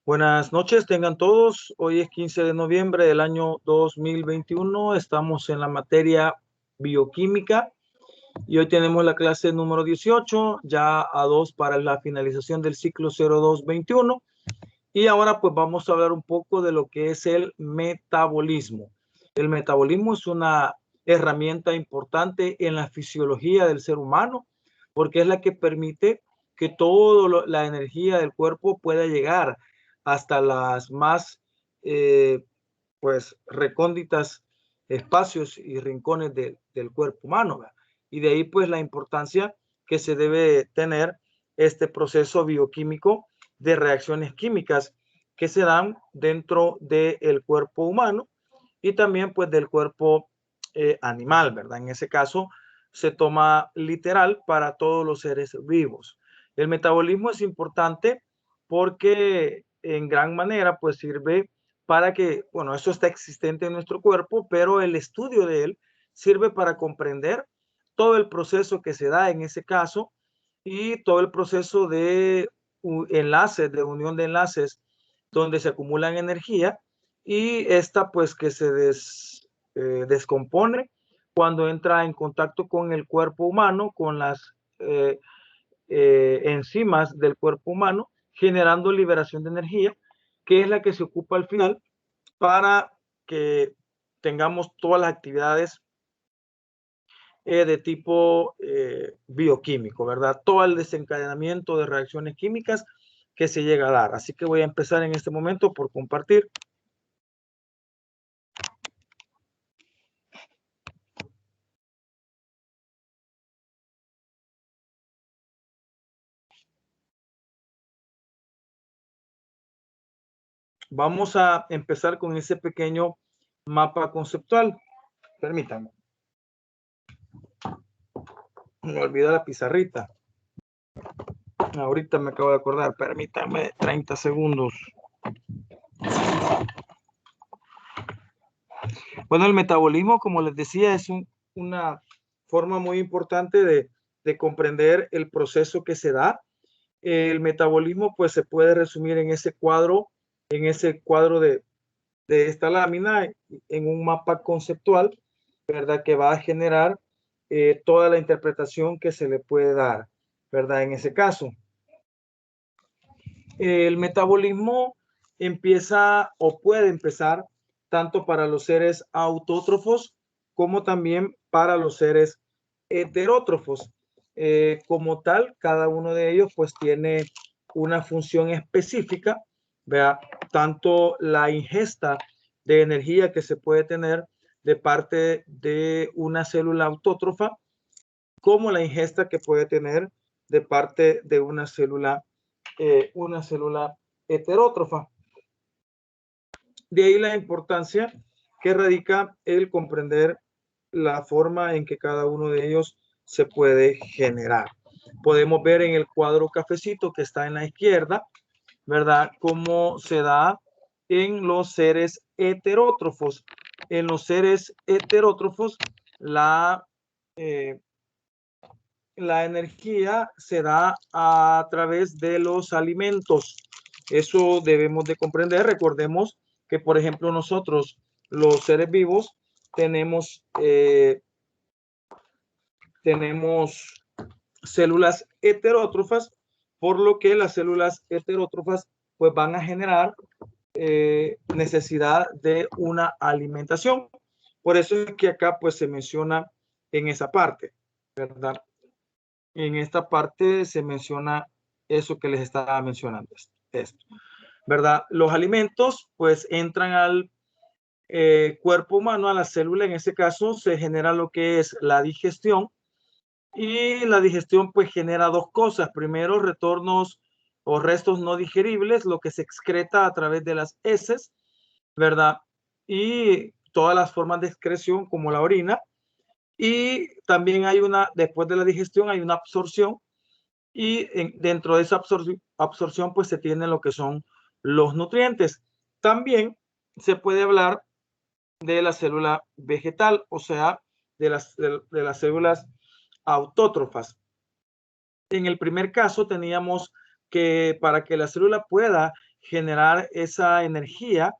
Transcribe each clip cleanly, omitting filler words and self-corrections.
Buenas noches, tengan todos. Hoy es 15 de noviembre del año 2021. Estamos en la materia bioquímica y hoy tenemos la clase número 18, ya a 2 para la finalización del ciclo 0221. Y ahora pues vamos a hablar un poco de lo que es el metabolismo. El metabolismo es una herramienta importante en la fisiología del ser humano porque es la que permite que toda la energía del cuerpo pueda llegar hasta las más pues recónditas espacios y rincones del cuerpo humano, ¿verdad? Y de ahí pues la importancia que se debe tener este proceso bioquímico de reacciones químicas que se dan dentro del cuerpo humano y también pues del cuerpo animal, ¿verdad? En ese caso se toma literal para todos los seres vivos. El metabolismo es importante porque en gran manera pues sirve para que, bueno, eso está existente en nuestro cuerpo, pero el estudio de él sirve para comprender todo el proceso que se da en ese caso y todo el proceso de enlaces, de unión de enlaces, donde se acumulan energía y esta pues que se descompone cuando entra en contacto con el cuerpo humano, con las enzimas del cuerpo humano, generando liberación de energía, que es la que se ocupa al final para que tengamos todas las actividades de tipo bioquímico, ¿verdad? Todo el desencadenamiento de reacciones químicas que se llega a dar. Así que voy a empezar en este momento por compartir. Vamos a empezar con ese pequeño mapa conceptual. Permítanme. Me olvidé la pizarrita. Ahorita me acabo de acordar. Permítanme 30 segundos. Bueno, el metabolismo, como les decía, es una forma muy importante de comprender el proceso que se da. El metabolismo, pues, se puede resumir en ese cuadro de esta lámina, en un mapa conceptual, ¿verdad? Que va a generar toda la interpretación que se le puede dar, ¿verdad? En ese caso. El metabolismo empieza o puede empezar tanto para los seres autótrofos como también para los seres heterótrofos. Como tal, cada uno de ellos pues tiene una función específica, vea, tanto la ingesta de energía que se puede tener de parte de una célula autótrofa como la ingesta que puede tener de parte de una célula heterótrofa. De ahí la importancia que radica el comprender la forma en que cada uno de ellos se puede generar. Podemos ver en el cuadro cafecito que está en la izquierda, ¿verdad? Cómo se da en los seres heterótrofos. En los seres heterótrofos, la energía se da a través de los alimentos. Eso debemos de comprender. Recordemos que, por ejemplo, nosotros, los seres vivos, tenemos células heterótrofas, por lo que las células heterótrofas pues van a generar necesidad de una alimentación. Por eso es que acá pues se menciona en esa parte, ¿verdad? En esta parte se menciona eso que les estaba mencionando, esto, ¿verdad? Los alimentos pues entran al cuerpo humano, a la célula. En ese caso se genera lo que es la digestión, y la digestión pues genera dos cosas. Primero, retornos o restos no digeribles, lo que se excreta a través de las heces, ¿verdad? Y todas las formas de excreción como la orina. Y también hay después de la digestión hay una absorción, y dentro de esa absorción pues se tiene lo que son los nutrientes. También se puede hablar de la célula vegetal, o sea, de las células autótrofas. En el primer caso teníamos que para que la célula pueda generar esa energía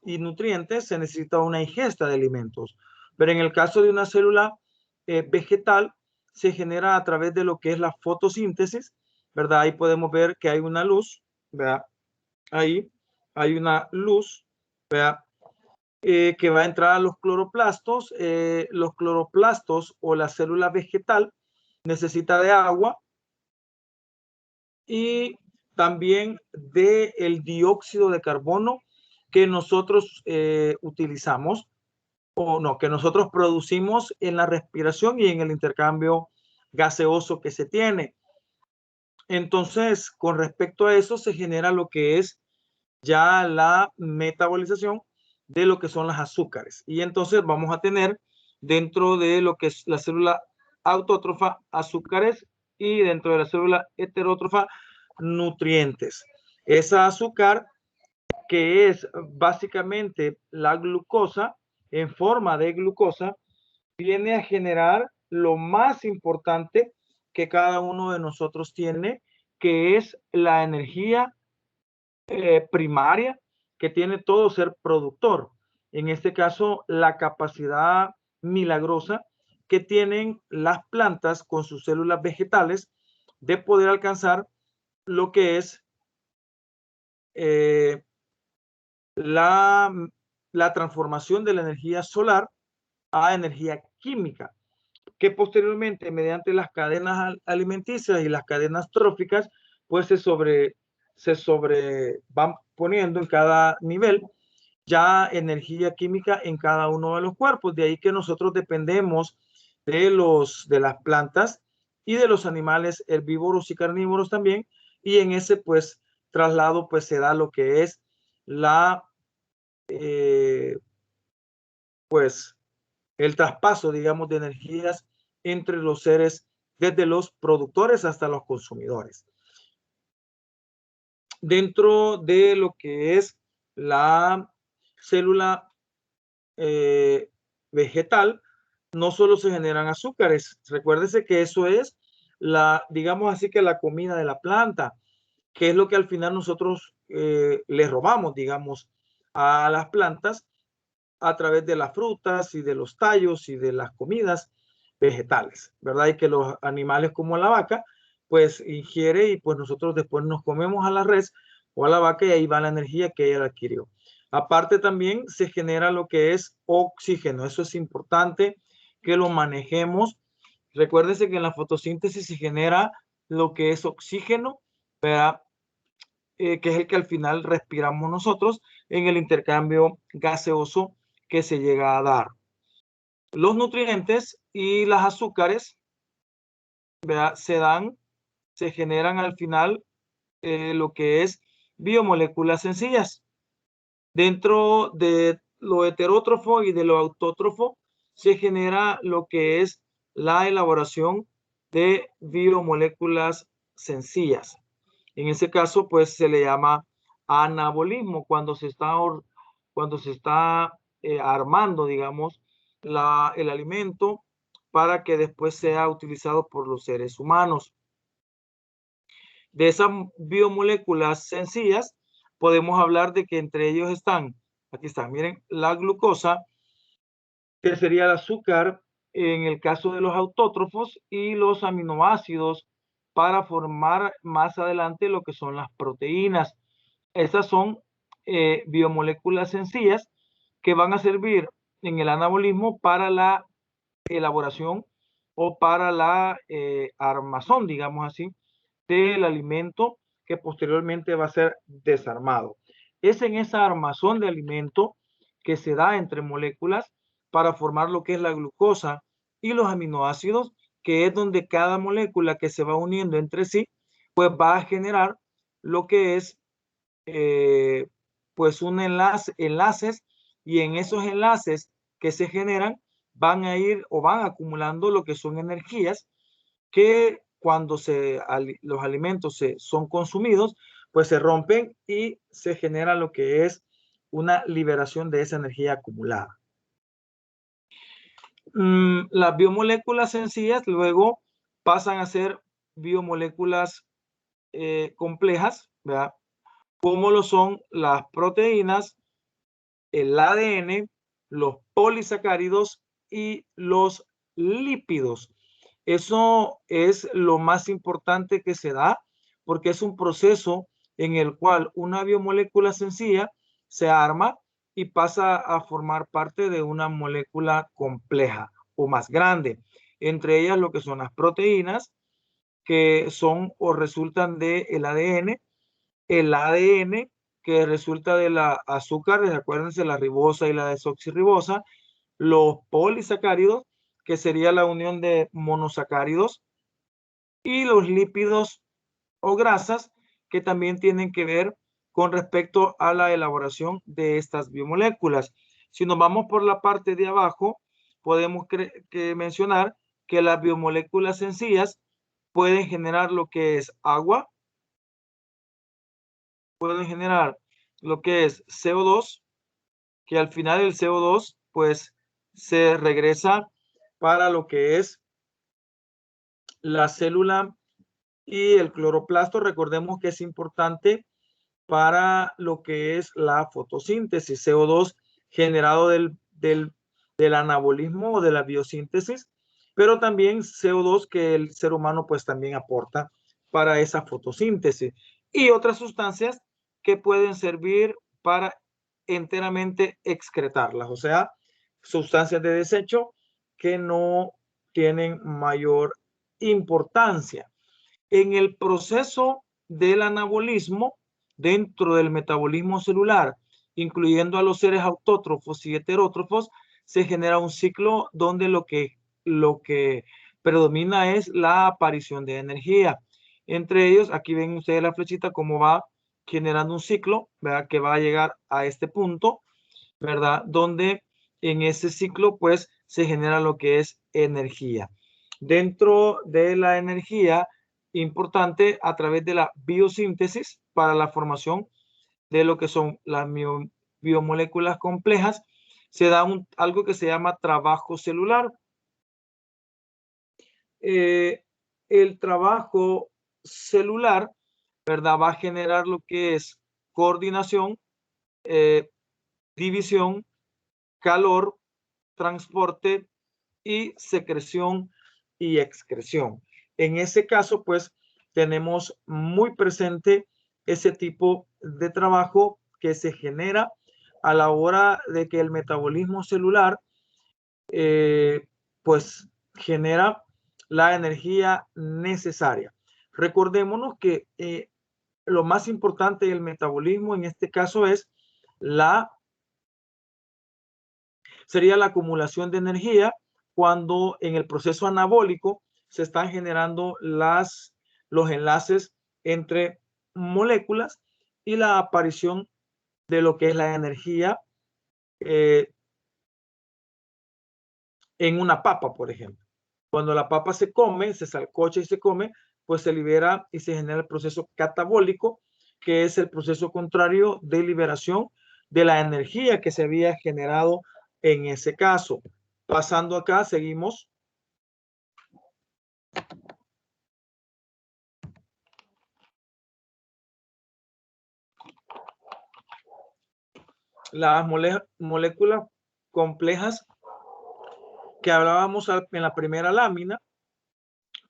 y nutrientes, se necesita una ingesta de alimentos. Pero en el caso de una célula vegetal, se genera a través de lo que es la fotosíntesis, ¿verdad? Ahí podemos ver que hay una luz, ¿verdad? Ahí hay una luz, ¿verdad? Que va a entrar a los cloroplastos. Los cloroplastos o la célula vegetal necesita de agua y también del dióxido de carbono que nosotros utilizamos, o no, que nosotros producimos en la respiración y en el intercambio gaseoso que se tiene. Entonces, con respecto a eso, se genera lo que es ya la metabolización de lo que son las azúcares. Y entonces vamos a tener dentro de lo que es la célula autótrofa azúcares y dentro de la célula heterótrofa nutrientes. Esa azúcar, que es básicamente la glucosa en forma de glucosa, viene a generar lo más importante que cada uno de nosotros tiene, que es la energía primaria que tiene todo ser productor. En este caso, la capacidad milagrosa que tienen las plantas con sus células vegetales de poder alcanzar lo que es la, la transformación de la energía solar a energía química, que posteriormente, mediante las cadenas alimenticias y las cadenas tróficas, pues se van poniendo en cada nivel ya energía química en cada uno de los cuerpos. De ahí que nosotros dependemos de las plantas y de los animales herbívoros y carnívoros también, y en ese pues traslado pues se da lo que es la pues el traspaso, digamos, de energías entre los seres, desde los productores hasta los consumidores. Dentro de lo que es la célula vegetal, no solo se generan azúcares, recuérdese que eso es digamos así, que la comida de la planta, que es lo que al final nosotros le robamos, digamos, a las plantas a través de las frutas y de los tallos y de las comidas vegetales, ¿verdad? Y que los animales como la vaca, pues ingiere y pues nosotros después nos comemos a la res o a la vaca y ahí va la energía que ella adquirió. Aparte también se genera lo que es oxígeno. Eso es importante que lo manejemos. Recuérdense que en la fotosíntesis se genera lo que es oxígeno, ¿verdad? Que es el que al final respiramos nosotros en el intercambio gaseoso que se llega a dar. Los nutrientes y las azúcares, ¿verdad? Se generan al final lo que es biomoléculas sencillas. Dentro de lo heterótrofo y de lo autótrofo se genera lo que es la elaboración de biomoléculas sencillas. En ese caso, pues se le llama anabolismo cuando se está armando, digamos, el alimento para que después sea utilizado por los seres humanos. De esas biomoléculas sencillas, podemos hablar de que entre ellos están, aquí están, miren, la glucosa, que sería el azúcar en el caso de los autótrofos, y los aminoácidos para formar más adelante lo que son las proteínas. Esas son biomoléculas sencillas que van a servir en el anabolismo para la elaboración o para la armazón, digamos así, del alimento que posteriormente va a ser desarmado. Es en esa armazón de alimento que se da entre moléculas para formar lo que es la glucosa y los aminoácidos, que es donde cada molécula que se va uniendo entre sí, pues va a generar lo que es pues un enlaces, y en esos enlaces que se generan van a ir o van acumulando lo que son energías que cuando los alimentos son consumidos, pues se rompen y se genera lo que es una liberación de esa energía acumulada. Las biomoléculas sencillas luego pasan a ser biomoléculas complejas, ¿verdad? como lo son las proteínas, el ADN, los polisacáridos y los lípidos. Eso es lo más importante que se da porque es un proceso en el cual una biomolécula sencilla se arma y pasa a formar parte de una molécula compleja o más grande. Entre ellas lo que son las proteínas, que son o resultan del ADN, el ADN que resulta de la azúcar, acuérdense, la ribosa y la desoxirribosa, los polisacáridos, que sería la unión de monosacáridos, y los lípidos o grasas, que también tienen que ver con respecto a la elaboración de estas biomoléculas. Si nos vamos por la parte de abajo, podemos mencionar que las biomoléculas sencillas pueden generar lo que es agua, pueden generar lo que es CO2, que al final el CO2 pues se regresa para lo que es la célula y el cloroplasto. Recordemos que es importante para lo que es la fotosíntesis, CO2 generado del anabolismo o de la biosíntesis, pero también CO2 que el ser humano pues también aporta para esa fotosíntesis, y otras sustancias que pueden servir para enteramente excretarlas, o sea, sustancias de desecho que no tienen mayor importancia. En el proceso del anabolismo, dentro del metabolismo celular, incluyendo a los seres autótrofos y heterótrofos, se genera un ciclo donde lo que predomina es la aparición de energía. Entre ellos, aquí ven ustedes la flechita cómo va generando un ciclo, ¿verdad? Que va a llegar a este punto, ¿verdad? Donde en ese ciclo pues se genera lo que es energía. Dentro de la energía importante a través de la biosíntesis para la formación de lo que son las biomoléculas complejas, se da algo que se llama trabajo celular. El trabajo celular, ¿verdad? Va a generar lo que es coordinación, división, calor, transporte y secreción y excreción. En ese caso, pues, tenemos muy presente ese tipo de trabajo que se genera a la hora de que el metabolismo celular, pues, genera la energía necesaria. Recordémonos que lo más importante del metabolismo en este caso es sería la acumulación de energía cuando en el proceso anabólico se están generando los enlaces entre moléculas y la aparición de lo que es la energía en una papa, por ejemplo. Cuando la papa se come, se salcocha y se come, pues se libera y se genera el proceso catabólico, que es el proceso contrario de liberación de la energía que se había generado en ese caso. Pasando acá, seguimos. Las moléculas complejas que hablábamos en la primera lámina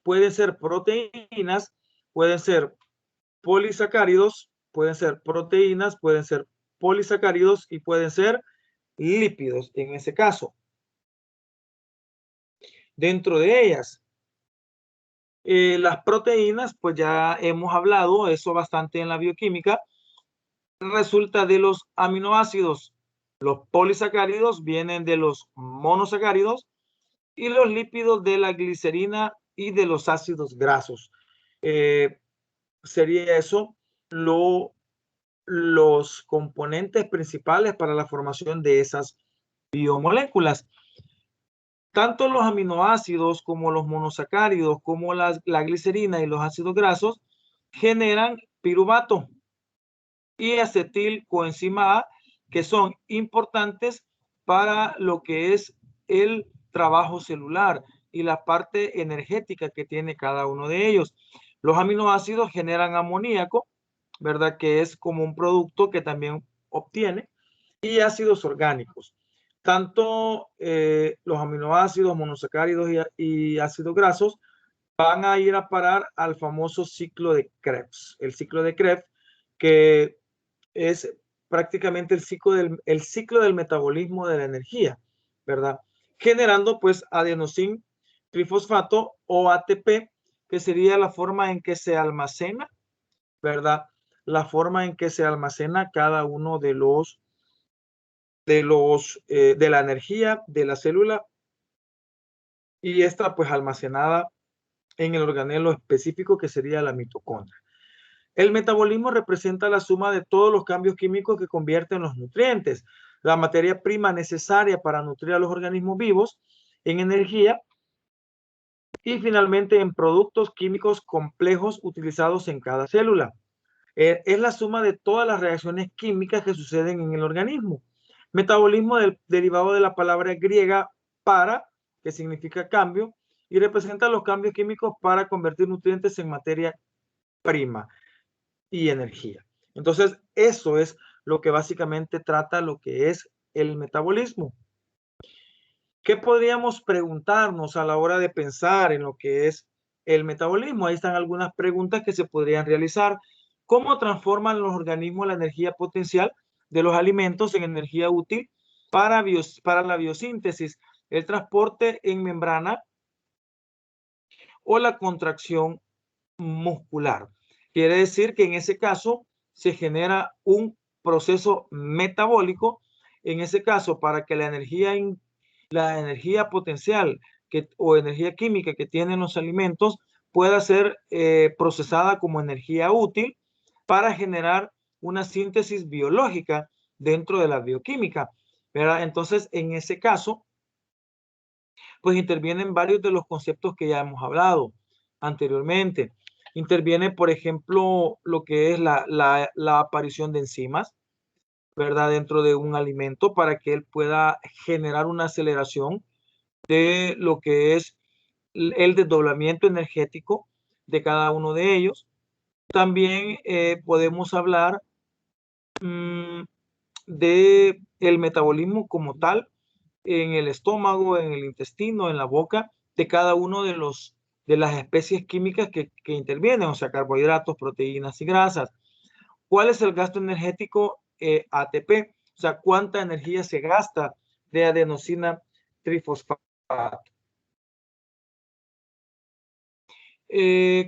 pueden ser proteínas, pueden ser polisacáridos, pueden ser proteínas, pueden ser polisacáridos y pueden ser lípidos en ese caso. Dentro de ellas, las proteínas, pues ya hemos hablado eso bastante en la bioquímica, resulta de los aminoácidos. Los polisacáridos vienen de los monosacáridos y los lípidos de la glicerina y de los ácidos grasos. Sería eso los componentes principales para la formación de esas biomoléculas. Tanto los aminoácidos como los monosacáridos, como la glicerina y los ácidos grasos generan piruvato y acetilcoenzima A, que son importantes para lo que es el trabajo celular y la parte energética que tiene cada uno de ellos. Los aminoácidos generan amoníaco, ¿verdad? Que es como un producto que también obtiene, y ácidos orgánicos. Tanto los aminoácidos, monosacáridos y ácidos grasos van a ir a parar al famoso ciclo de Krebs. El ciclo de Krebs, que es prácticamente el ciclo del metabolismo de la energía, ¿verdad? Generando pues adenosín trifosfato o ATP, que sería la forma en que se almacena, ¿verdad? La forma en que se almacena cada uno de la energía de la célula, y esta pues almacenada en el organelo específico que sería la mitocondria. El metabolismo representa la suma de todos los cambios químicos que convierten los nutrientes, la materia prima necesaria para nutrir a los organismos vivos, en energía y finalmente en productos químicos complejos utilizados en cada célula. Es la suma de todas las reacciones químicas que suceden en el organismo. Metabolismo derivado de la palabra griega para, que significa cambio, y representa los cambios químicos para convertir nutrientes en materia prima y energía. Entonces, eso es lo que básicamente trata lo que es el metabolismo. ¿Qué podríamos preguntarnos a la hora de pensar en lo que es el metabolismo? Ahí están algunas preguntas que se podrían realizar. ¿Cómo transforman los organismos la energía potencial de los alimentos en energía útil para la biosíntesis, el transporte en membrana o la contracción muscular? Quiere decir que en ese caso se genera un proceso metabólico, en ese caso para que la energía potencial o energía química que tienen los alimentos pueda ser procesada como energía útil para generar una síntesis biológica dentro de la bioquímica, ¿verdad? Entonces, en ese caso, pues intervienen varios de los conceptos que ya hemos hablado anteriormente. Interviene, por ejemplo, lo que es la aparición de enzimas, ¿verdad? Dentro de un alimento para que él pueda generar una aceleración de lo que es el desdoblamiento energético de cada uno de ellos. También podemos hablar de el metabolismo como tal en el estómago, en el intestino, en la boca de cada uno de las especies químicas que intervienen, o sea, carbohidratos, proteínas y grasas. ¿Cuál es el gasto energético ATP? O sea, ¿cuánta energía se gasta de adenosina trifosfato?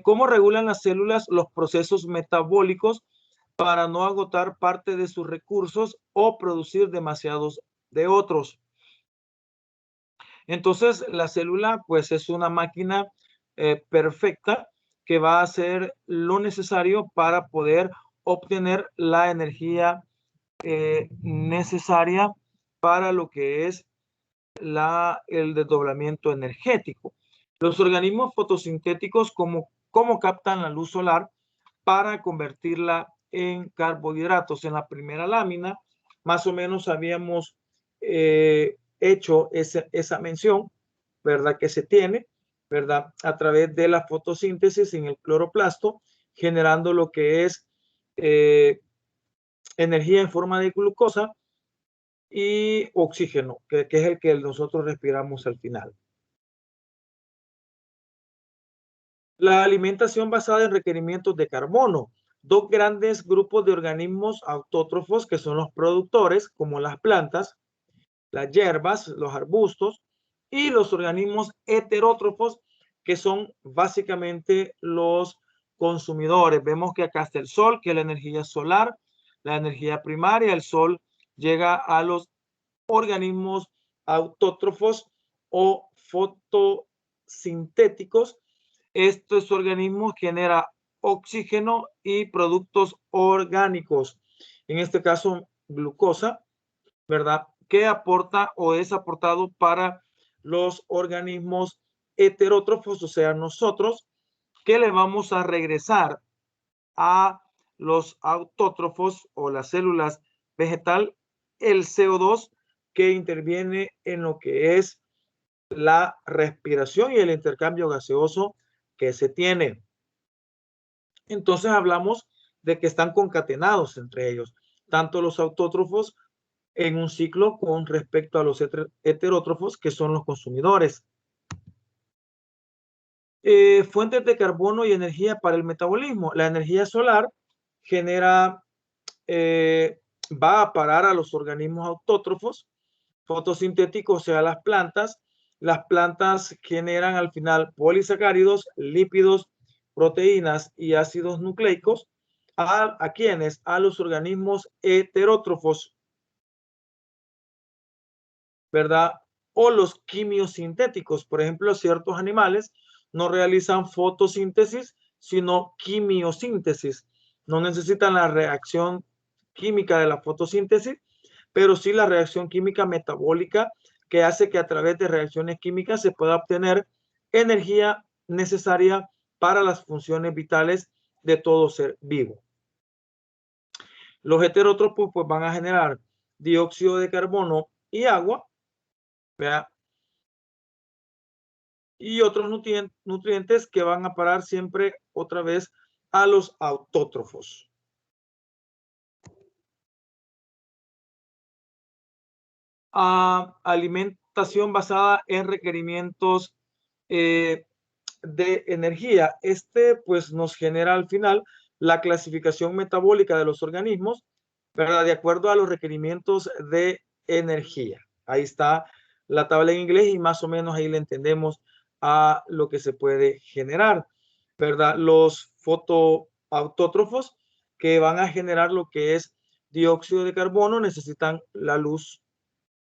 ¿Cómo regulan las células los procesos metabólicos para no agotar parte de sus recursos o producir demasiados de otros? Entonces, la célula, pues, es una máquina perfecta que va a hacer lo necesario para poder obtener la energía necesaria para lo que es el desdoblamiento energético. Los organismos fotosintéticos, ¿cómo captan la luz solar para convertirla en carbohidratos? En la primera lámina, más o menos habíamos hecho esa mención, ¿verdad? Que se tiene, ¿verdad? A través de la fotosíntesis en el cloroplasto, generando lo que es energía en forma de glucosa y oxígeno, que es el que nosotros respiramos al final. La alimentación basada en requerimientos de carbono. Dos grandes grupos de organismos autótrofos que son los productores, como las plantas, las hierbas, los arbustos, y los organismos heterótrofos, que son básicamente los consumidores. Vemos que acá está el sol, que es la energía solar, la energía primaria. El sol llega a los organismos autótrofos o fotosintéticos. Estos organismos generan oxígeno y productos orgánicos, en este caso glucosa, ¿verdad? Que aporta o es aportado para los organismos heterótrofos, o sea, nosotros, que le vamos a regresar a los autótrofos o las células vegetal el CO2 que interviene en lo que es la respiración y el intercambio gaseoso que se tiene. Entonces hablamos de que están concatenados entre ellos, tanto los autótrofos en un ciclo con respecto a los heterótrofos, que son los consumidores. Fuentes de carbono y energía para el metabolismo. La energía solar genera, va a parar a los organismos autótrofos, fotosintéticos, o sea, las plantas. Las plantas generan al final polisacáridos, lípidos, proteínas y ácidos nucleicos. ¿A quiénes? A los organismos heterótrofos, ¿verdad? O los quimiosintéticos. Por ejemplo, ciertos animales no realizan fotosíntesis, sino quimiosíntesis. No necesitan la reacción química de la fotosíntesis, pero sí la reacción química metabólica, que hace que a través de reacciones químicas se pueda obtener energía necesaria para las funciones vitales de todo ser vivo. Los heterótrofos pues van a generar dióxido de carbono y agua, ¿vea? Y otros nutrientes que van a parar siempre otra vez a los autótrofos. Alimentación basada en requerimientos de energía. Pues nos genera al final la clasificación metabólica de los organismos, ¿verdad? De acuerdo a los requerimientos de energía. Ahí está la tabla en inglés y más o menos ahí le entendemos a lo que se puede generar, ¿verdad? Los fotoautótrofos que van a generar lo que es dióxido de carbono necesitan la luz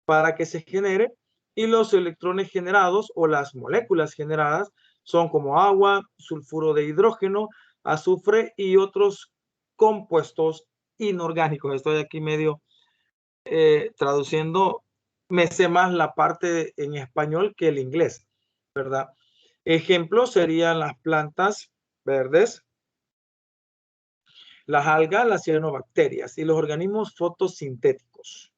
para que se genere, y los electrones generados o las moléculas generadas son como agua, sulfuro de hidrógeno, azufre y otros compuestos inorgánicos. Estoy aquí medio traduciendo, me sé más la parte en español que el inglés, ¿verdad? Ejemplos serían las plantas verdes, las algas, las cianobacterias y los organismos fotosintéticos.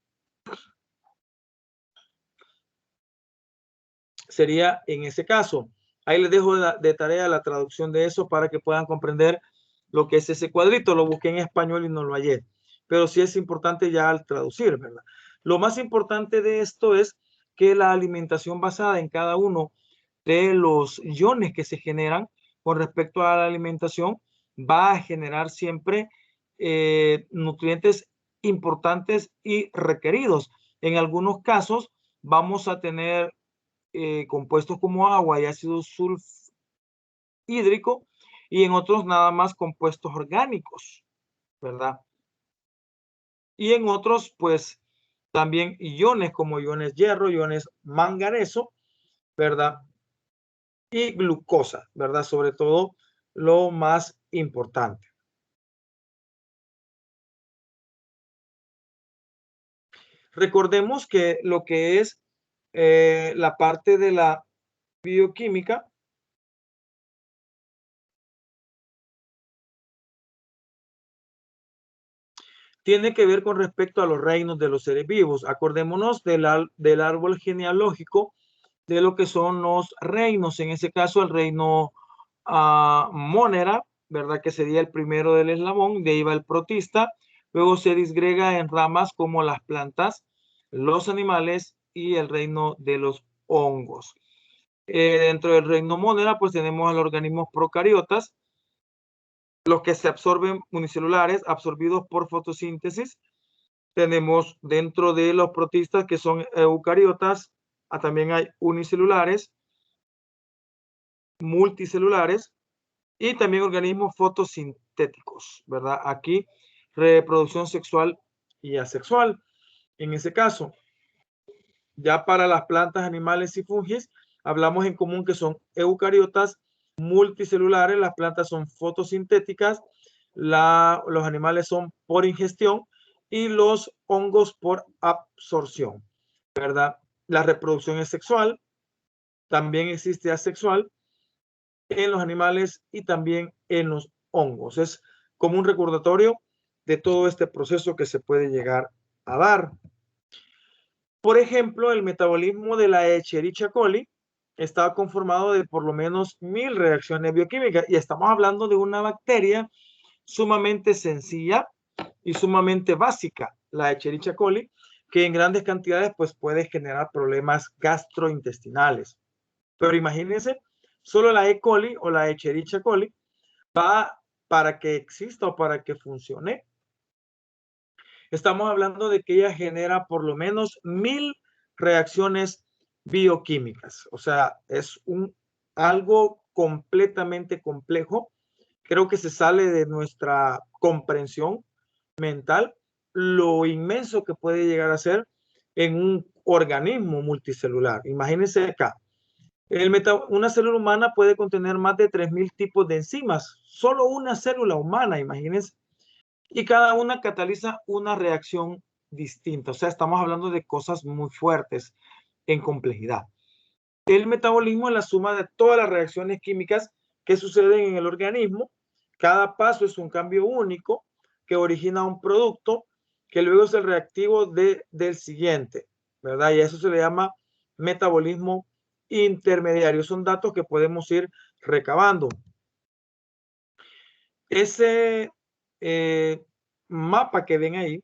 Sería en ese caso. Ahí les dejo de tarea la traducción de eso para que puedan comprender lo que es ese cuadrito. Lo busqué en español y no lo hallé, pero sí es importante ya al traducir, ¿verdad? Lo más importante de esto es que la alimentación basada en cada uno de los iones que se generan con respecto a la alimentación va a generar siempre nutrientes importantes y requeridos. En algunos casos vamos a tener compuestos como agua y ácido sulfhídrico, y en otros nada más compuestos orgánicos, ¿verdad? Y en otros, pues, también iones como iones hierro, iones manganeso, ¿verdad? Y glucosa, ¿verdad? Sobre todo lo más importante. Recordemos que lo que es la parte de la bioquímica tiene que ver con respecto a los reinos de los seres vivos. Acordémonos del árbol genealógico de lo que son los reinos. En ese caso, el reino Mónera, ¿verdad? Que sería el primero del eslabón. De ahí va el protista. Luego se disgrega en ramas como las plantas, los animales y el reino de los hongos. Dentro del reino Mónera, pues tenemos a los organismos procariotas, los que se absorben unicelulares, absorbidos por fotosíntesis. Tenemos dentro de los protistas que son eucariotas, también hay unicelulares, multicelulares y también organismos fotosintéticos, ¿verdad? Aquí reproducción sexual y asexual. En ese caso, ya para las plantas, animales y fungis, hablamos en común que son eucariotas, multicelulares, las plantas son fotosintéticas, los animales son por ingestión y los hongos por absorción, ¿verdad? La reproducción es sexual, también existe asexual en los animales y también en los hongos. Es como un recordatorio de todo este proceso que se puede llegar a dar. Por ejemplo, el metabolismo de la Escherichia coli está conformado de por lo menos 1000 reacciones bioquímicas y estamos hablando de una bacteria sumamente sencilla y sumamente básica, la Escherichia coli, que en grandes cantidades pues puede generar problemas gastrointestinales. Pero imagínense, solo la E. coli o la Escherichia coli va para que exista o para que funcione. Estamos hablando de que ella genera por lo menos 1000 reacciones bioquímicas. O sea, es algo completamente complejo. Creo que se sale de nuestra comprensión mental lo inmenso que puede llegar a ser en un organismo multicelular. Imagínense acá. Una célula humana puede contener más de 3000 tipos de enzimas. Solo una célula humana, imagínense. Y cada una cataliza una reacción distinta. O sea, estamos hablando de cosas muy fuertes en complejidad. El metabolismo es la suma de todas las reacciones químicas que suceden en el organismo. Cada paso es un cambio único que origina un producto que luego es el reactivo del siguiente, ¿verdad? Y a eso se le llama metabolismo intermediario. Son datos que podemos ir recabando. Ese mapa que ven ahí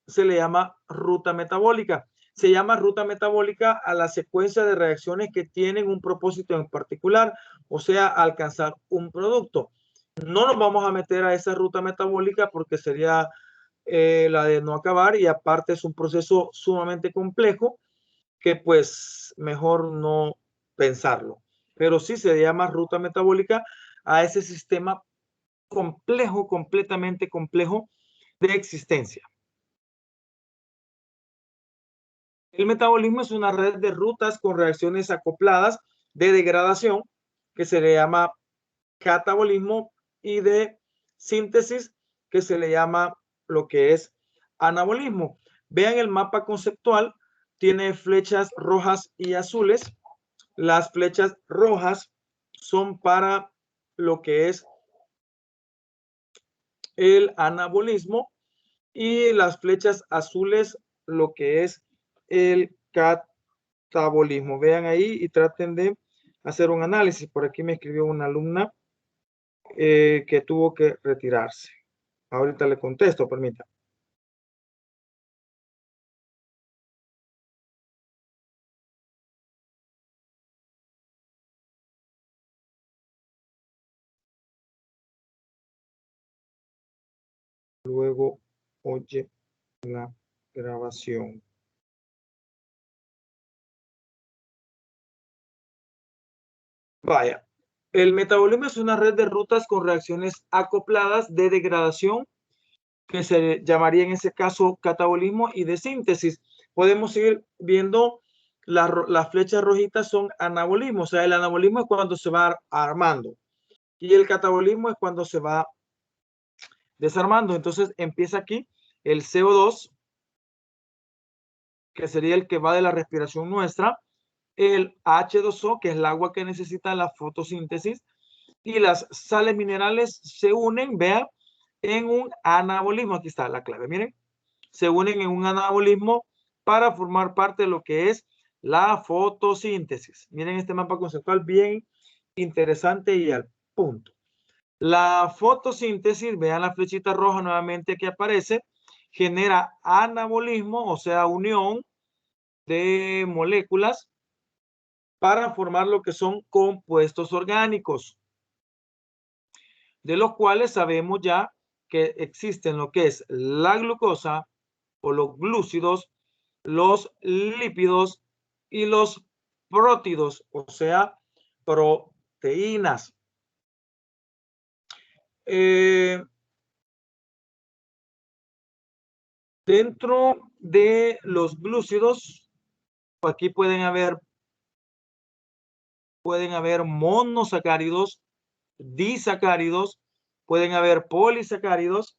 se le llama ruta metabólica. Se llama ruta metabólica a la secuencia de reacciones que tienen un propósito en particular, o sea, alcanzar un producto. No nos vamos a meter a esa ruta metabólica porque sería la de no acabar, y aparte es un proceso sumamente complejo que pues mejor no pensarlo. Pero sí se llama ruta metabólica a ese sistema complejo, completamente complejo de existencia. El metabolismo es una red de rutas con reacciones acopladas de degradación que se le llama catabolismo, y de síntesis que se le llama lo que es anabolismo. Vean el mapa conceptual, tiene flechas rojas y azules. Las flechas rojas son para lo que es el anabolismo y las flechas azules lo que es el catabolismo. Vean ahí y traten de hacer un análisis. Por aquí me escribió una alumna que tuvo que retirarse. Ahorita le contesto, permítame. Luego oye la grabación. Vaya, el metabolismo es una red de rutas con reacciones acopladas de degradación que se llamaría en ese caso catabolismo, y de síntesis. Podemos ir viendo las flechas rojitas son anabolismo. O sea, el anabolismo es cuando se va armando y el catabolismo es cuando se va desarmando. Entonces empieza aquí el CO2, que sería el que va de la respiración nuestra, el H2O, que es el agua que necesita la fotosíntesis, y las sales minerales se unen, vean, en un anabolismo. Aquí está la clave, miren, se unen en un anabolismo para formar parte de lo que es la fotosíntesis. Miren este mapa conceptual bien interesante y al punto. La fotosíntesis, vean la flechita roja nuevamente que aparece, genera anabolismo, o sea, unión de moléculas para formar lo que son compuestos orgánicos, de los cuales sabemos ya que existen lo que es la glucosa o los glúcidos, los lípidos y los prótidos, o sea, proteínas. Dentro de los glúcidos, aquí pueden haber monosacáridos, disacáridos, pueden haber polisacáridos,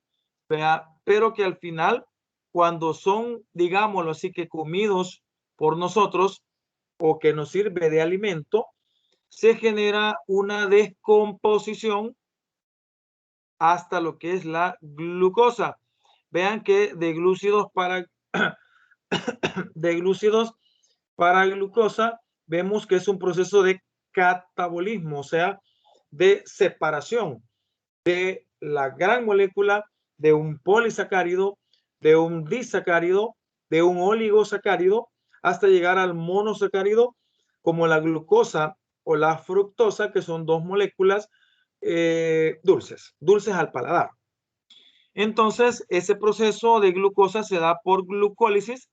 pero que al final, cuando son, digámoslo así, que comidos por nosotros o que nos sirve de alimento, se genera una descomposición hasta lo que es la glucosa. Vean que de glúcidos para glucosa, vemos que es un proceso de catabolismo, o sea, de separación de la gran molécula de un polisacárido, de un disacárido, de un oligosacárido, hasta llegar al monosacárido, como la glucosa o la fructosa, que son dos moléculas dulces al paladar. Entonces, ese proceso de glucosa se da por glucólisis,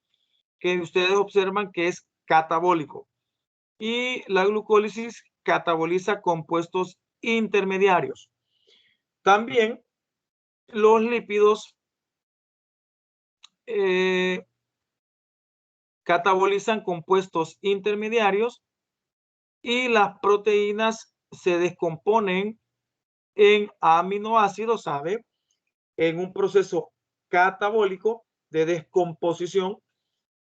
que ustedes observan que es catabólico. Y la glucólisis cataboliza compuestos intermediarios. También los lípidos catabolizan compuestos intermediarios y las proteínas se descomponen en aminoácidos, ¿sabe? En un proceso catabólico de descomposición,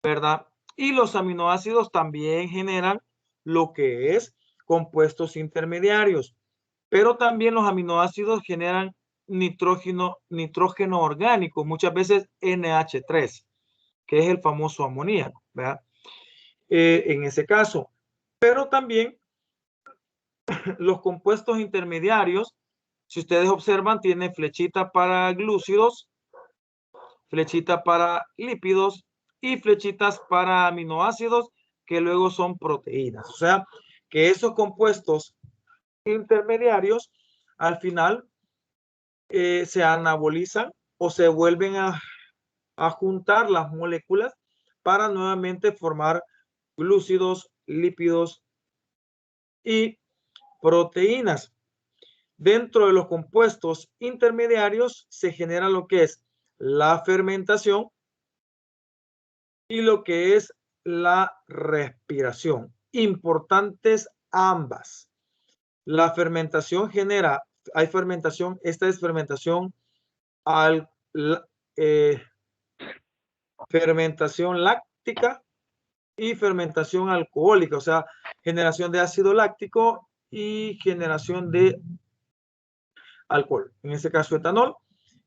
¿verdad? Y los aminoácidos también generan lo que es compuestos intermediarios, pero también los aminoácidos generan nitrógeno orgánico, muchas veces NH3, que es el famoso amoníaco, ¿verdad? En ese caso, pero también los compuestos intermediarios, si ustedes observan, tiene flechita para glúcidos, flechita para lípidos y flechitas para aminoácidos, que luego son proteínas. O sea, que esos compuestos intermediarios al final se anabolizan o se vuelven a juntar las moléculas para nuevamente formar glúcidos, lípidos y proteínas. Dentro de los compuestos intermediarios se genera lo que es la fermentación y lo que es la respiración. Importantes ambas. La fermentación genera, hay fermentación, esta es fermentación fermentación láctica y fermentación alcohólica, o sea, generación de ácido láctico y generación de alcohol, en este caso etanol.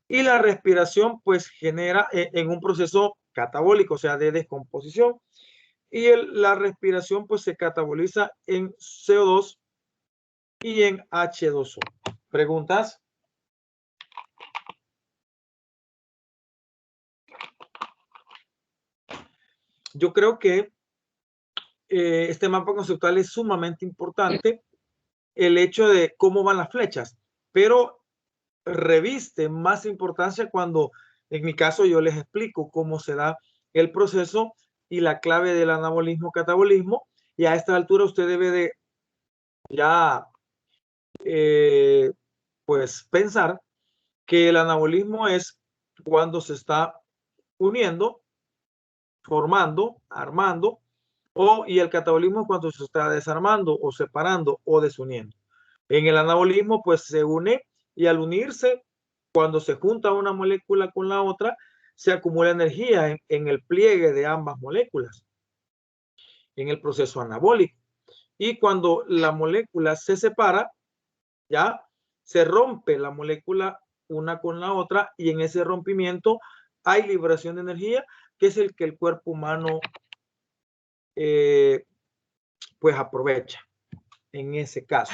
Y la respiración pues genera en un proceso catabólico, o sea, de descomposición. Y la respiración pues se cataboliza en CO2 y en H2O. ¿Preguntas? Yo creo que este mapa conceptual es sumamente importante, el hecho de cómo van las flechas, pero reviste más importancia cuando, en mi caso, yo les explico cómo se da el proceso y la clave del anabolismo catabolismo, y a esta altura usted debe de ya pues pensar que el anabolismo es cuando se está uniendo, formando, armando, y el catabolismo es cuando se está desarmando o separando o desuniendo. En el anabolismo pues se une, y al unirse, cuando se junta una molécula con la otra, se acumula energía en el pliegue de ambas moléculas, en el proceso anabólico. Y cuando la molécula se separa, ya se rompe la molécula una con la otra, y en ese rompimiento hay liberación de energía, que es el que el cuerpo humano pues aprovecha en ese caso.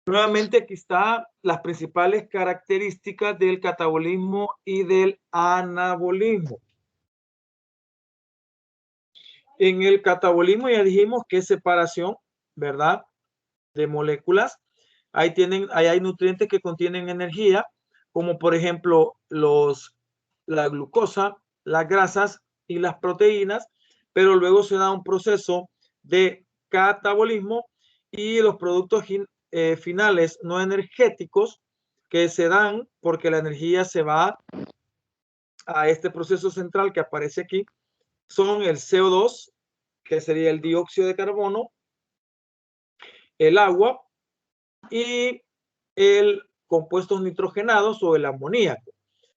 Nuevamente aquí están las principales características del catabolismo y del anabolismo. En el catabolismo ya dijimos que es separación, ¿verdad?, de moléculas. Ahí hay nutrientes que contienen energía, como por ejemplo la glucosa, las grasas y las proteínas, pero luego se da un proceso de catabolismo y los productos finales no energéticos que se dan porque la energía se va a este proceso central que aparece aquí son el CO2, que sería el dióxido de carbono, el agua y el compuestos nitrogenados o el amoníaco.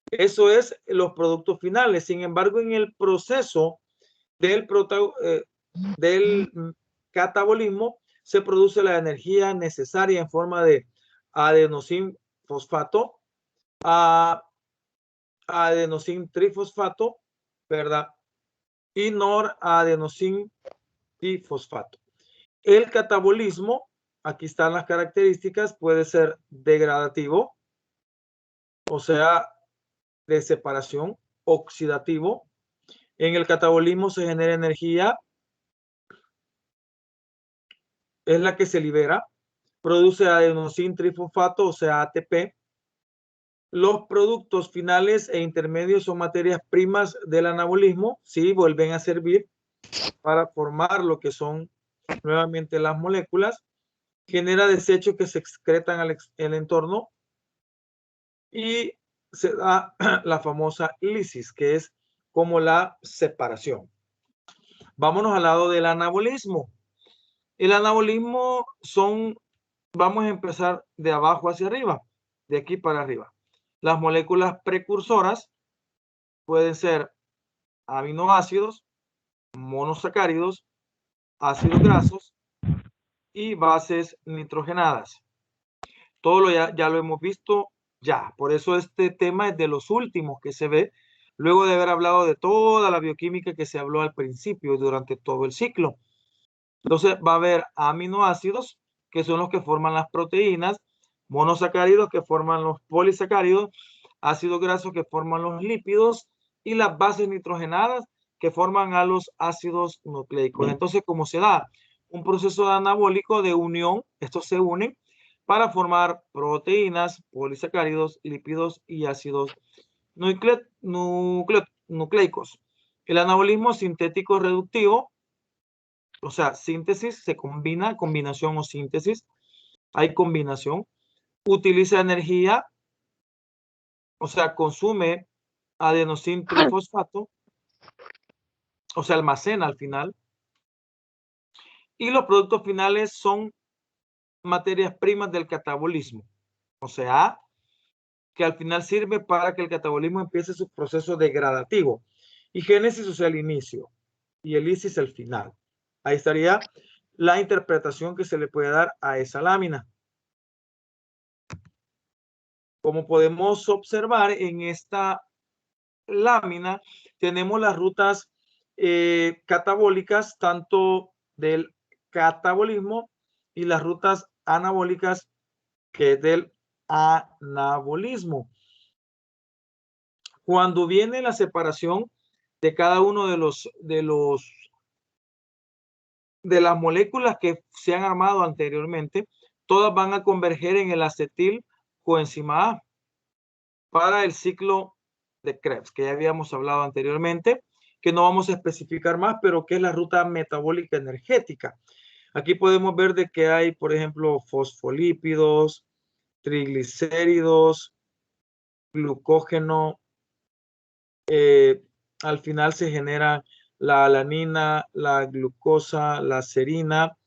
Eso es los productos finales. Sin embargo, en el proceso del catabolismo se produce la energía necesaria en forma de adenosín fosfato, adenosín trifosfato, ¿verdad?, y noradenosin difosfato. El catabolismo aquí están las características, puede ser degradativo, o sea, de separación, oxidativo. En el catabolismo se genera energía, es la que se libera, produce adenosín trifosfato, o sea, ATP. Los productos finales e intermedios son materias primas del anabolismo, sí, vuelven a servir para formar lo que son nuevamente las moléculas, genera desechos que se excretan al entorno y se da la famosa lisis, que es como la separación. Vámonos al lado del anabolismo. El anabolismo vamos a empezar de abajo hacia arriba, de aquí para arriba. Las moléculas precursoras pueden ser aminoácidos, monosacáridos, ácidos grasos y bases nitrogenadas. Todo ya lo hemos visto ya. Por eso este tema es de los últimos que se ve, luego de haber hablado de toda la bioquímica que se habló al principio durante todo el ciclo. Entonces va a haber aminoácidos, que son los que forman las proteínas, monosacáridos que forman los polisacáridos, ácidos grasos que forman los lípidos y las bases nitrogenadas que forman a los ácidos nucleicos. Entonces, como se da un proceso anabólico de unión, estos se unen para formar proteínas, polisacáridos, lípidos y ácidos nucleicos. El anabolismo sintético reductivo, o sea, síntesis, se combina, combinación o síntesis, hay combinación, utiliza energía, o sea, consume adenosín trifosfato, o sea, almacena al final, y los productos finales son materias primas del catabolismo, o sea, que al final sirve para que el catabolismo empiece su proceso degradativo, y génesis, o sea, el inicio, y el lisis el final. Ahí estaría la interpretación que se le puede dar a esa lámina. Como podemos observar en esta lámina, tenemos las rutas catabólicas, tanto del catabolismo, y las rutas anabólicas, que es del anabolismo. Cuando viene la separación de cada uno de las moléculas que se han armado anteriormente, todas van a converger en el acetil coenzima A para el ciclo de Krebs, que ya habíamos hablado anteriormente, que no vamos a especificar más, pero que es la ruta metabólica energética. Aquí podemos ver de que hay, por ejemplo, fosfolípidos, triglicéridos, glucógeno. Al final se genera la alanina, la glucosa, la serina,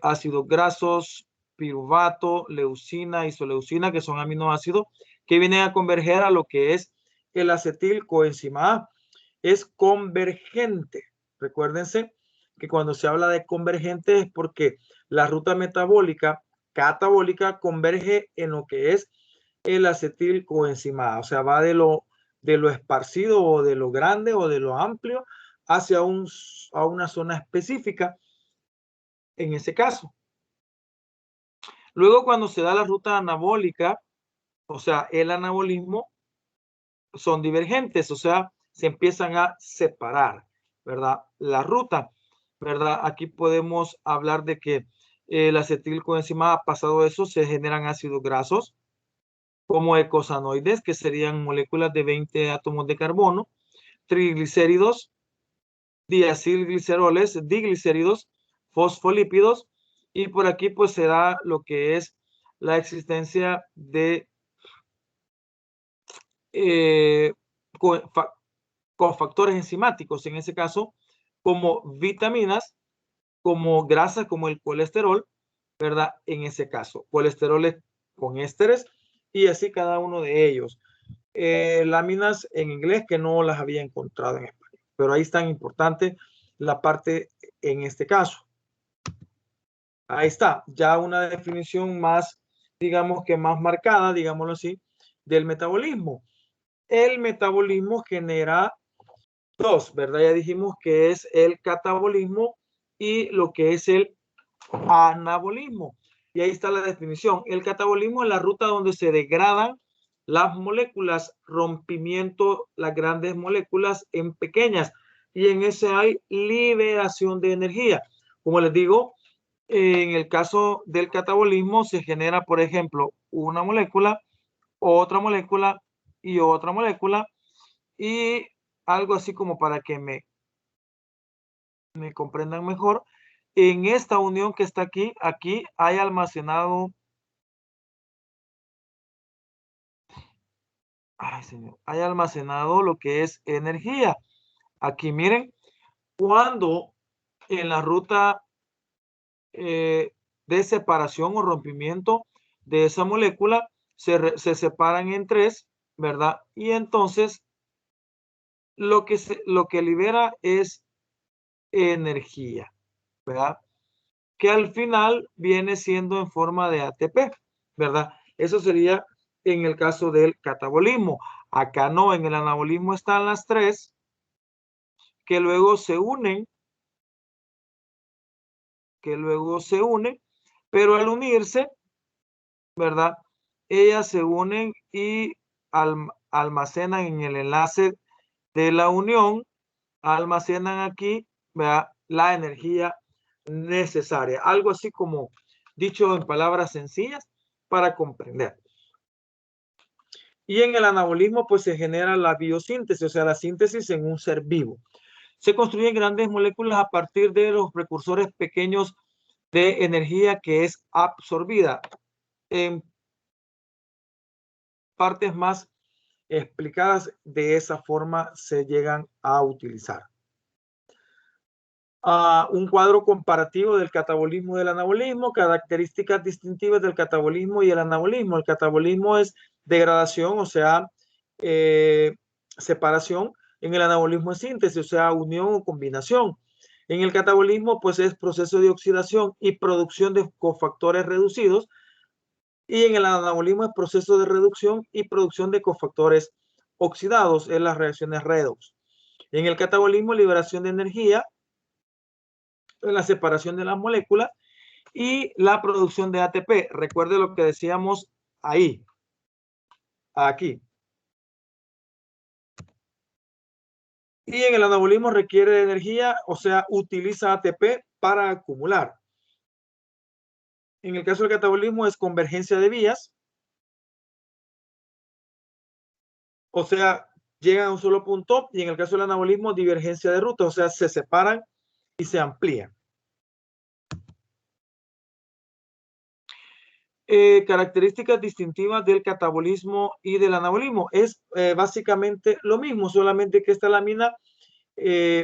ácidos grasos, piruvato, leucina, isoleucina, que son aminoácidos que vienen a converger a lo que es el acetil coenzima A. Es convergente. Recuérdense que cuando se habla de convergente es porque la ruta metabólica catabólica converge en lo que es el acetil coenzima A. O sea, va de lo esparcido o de lo grande o de lo amplio hacia a una zona específica en ese caso. Luego, cuando se da la ruta anabólica, o sea, el anabolismo, son divergentes, o sea, se empiezan a separar, ¿verdad? La ruta, ¿verdad? Aquí podemos hablar de que el acetilcoenzima A, pasado eso, se generan ácidos grasos como eicosanoides, que serían moléculas de 20 átomos de carbono, triglicéridos, diacilgliceroles, diglicéridos, fosfolípidos, y por aquí pues se da lo que es la existencia de cofactores enzimáticos, en ese caso, como vitaminas, como grasas, como el colesterol, ¿verdad? En ese caso, colesteroles con ésteres y así cada uno de ellos. Láminas en inglés que no las había encontrado en español, pero ahí es tan importante la parte en este caso. Ahí está, ya una definición más, digamos que más marcada, digámoslo así, del metabolismo. El metabolismo genera dos, ¿verdad? Ya dijimos que es el catabolismo y lo que es el anabolismo. Y ahí está la definición. El catabolismo es la ruta donde se degradan las moléculas, rompimiento las grandes moléculas en pequeñas. Y en ese hay liberación de energía. Como les digo, en el caso del catabolismo se genera, por ejemplo, una molécula, otra molécula y otra molécula. Y algo así como para que me comprendan mejor. En esta unión que está aquí, hay almacenado, ay señor, hay almacenado lo que es energía. Aquí miren, cuando en la ruta de separación o rompimiento de esa molécula se separan en tres, ¿verdad? Y entonces lo que libera es energía, ¿verdad? Que al final viene siendo en forma de ATP, ¿verdad? Eso sería en el caso del catabolismo. Acá no, en el anabolismo están las tres que luego se unen, pero al unirse, ¿verdad? Ellas se unen y almacenan en el enlace de la unión, almacenan aquí, ¿verdad? La energía necesaria. Algo así como dicho en palabras sencillas para comprender. Y en el anabolismo, pues se genera la biosíntesis, o sea, la síntesis en un ser vivo. Se construyen grandes moléculas a partir de los precursores pequeños de energía que es absorbida. En partes más explicadas de esa forma se llegan a utilizar. Un cuadro comparativo del catabolismo y del anabolismo, características distintivas del catabolismo y el anabolismo. El catabolismo es degradación, o sea, separación. En el anabolismo es síntesis, o sea, unión o combinación. En el catabolismo, pues es proceso de oxidación y producción de cofactores reducidos. Y en el anabolismo es proceso de reducción y producción de cofactores oxidados en las reacciones redox. En el catabolismo, liberación de energía, la separación de las moléculas y la producción de ATP. Recuerde lo que decíamos ahí, aquí. Y en el anabolismo requiere de energía, o sea, utiliza ATP para acumular. En el caso del catabolismo es convergencia de vías, o sea, llegan a un solo punto, y en el caso del anabolismo, divergencia de ruta, o sea, se separan y se amplían. Características distintivas del catabolismo y del anabolismo. Es básicamente lo mismo, solamente que esta lámina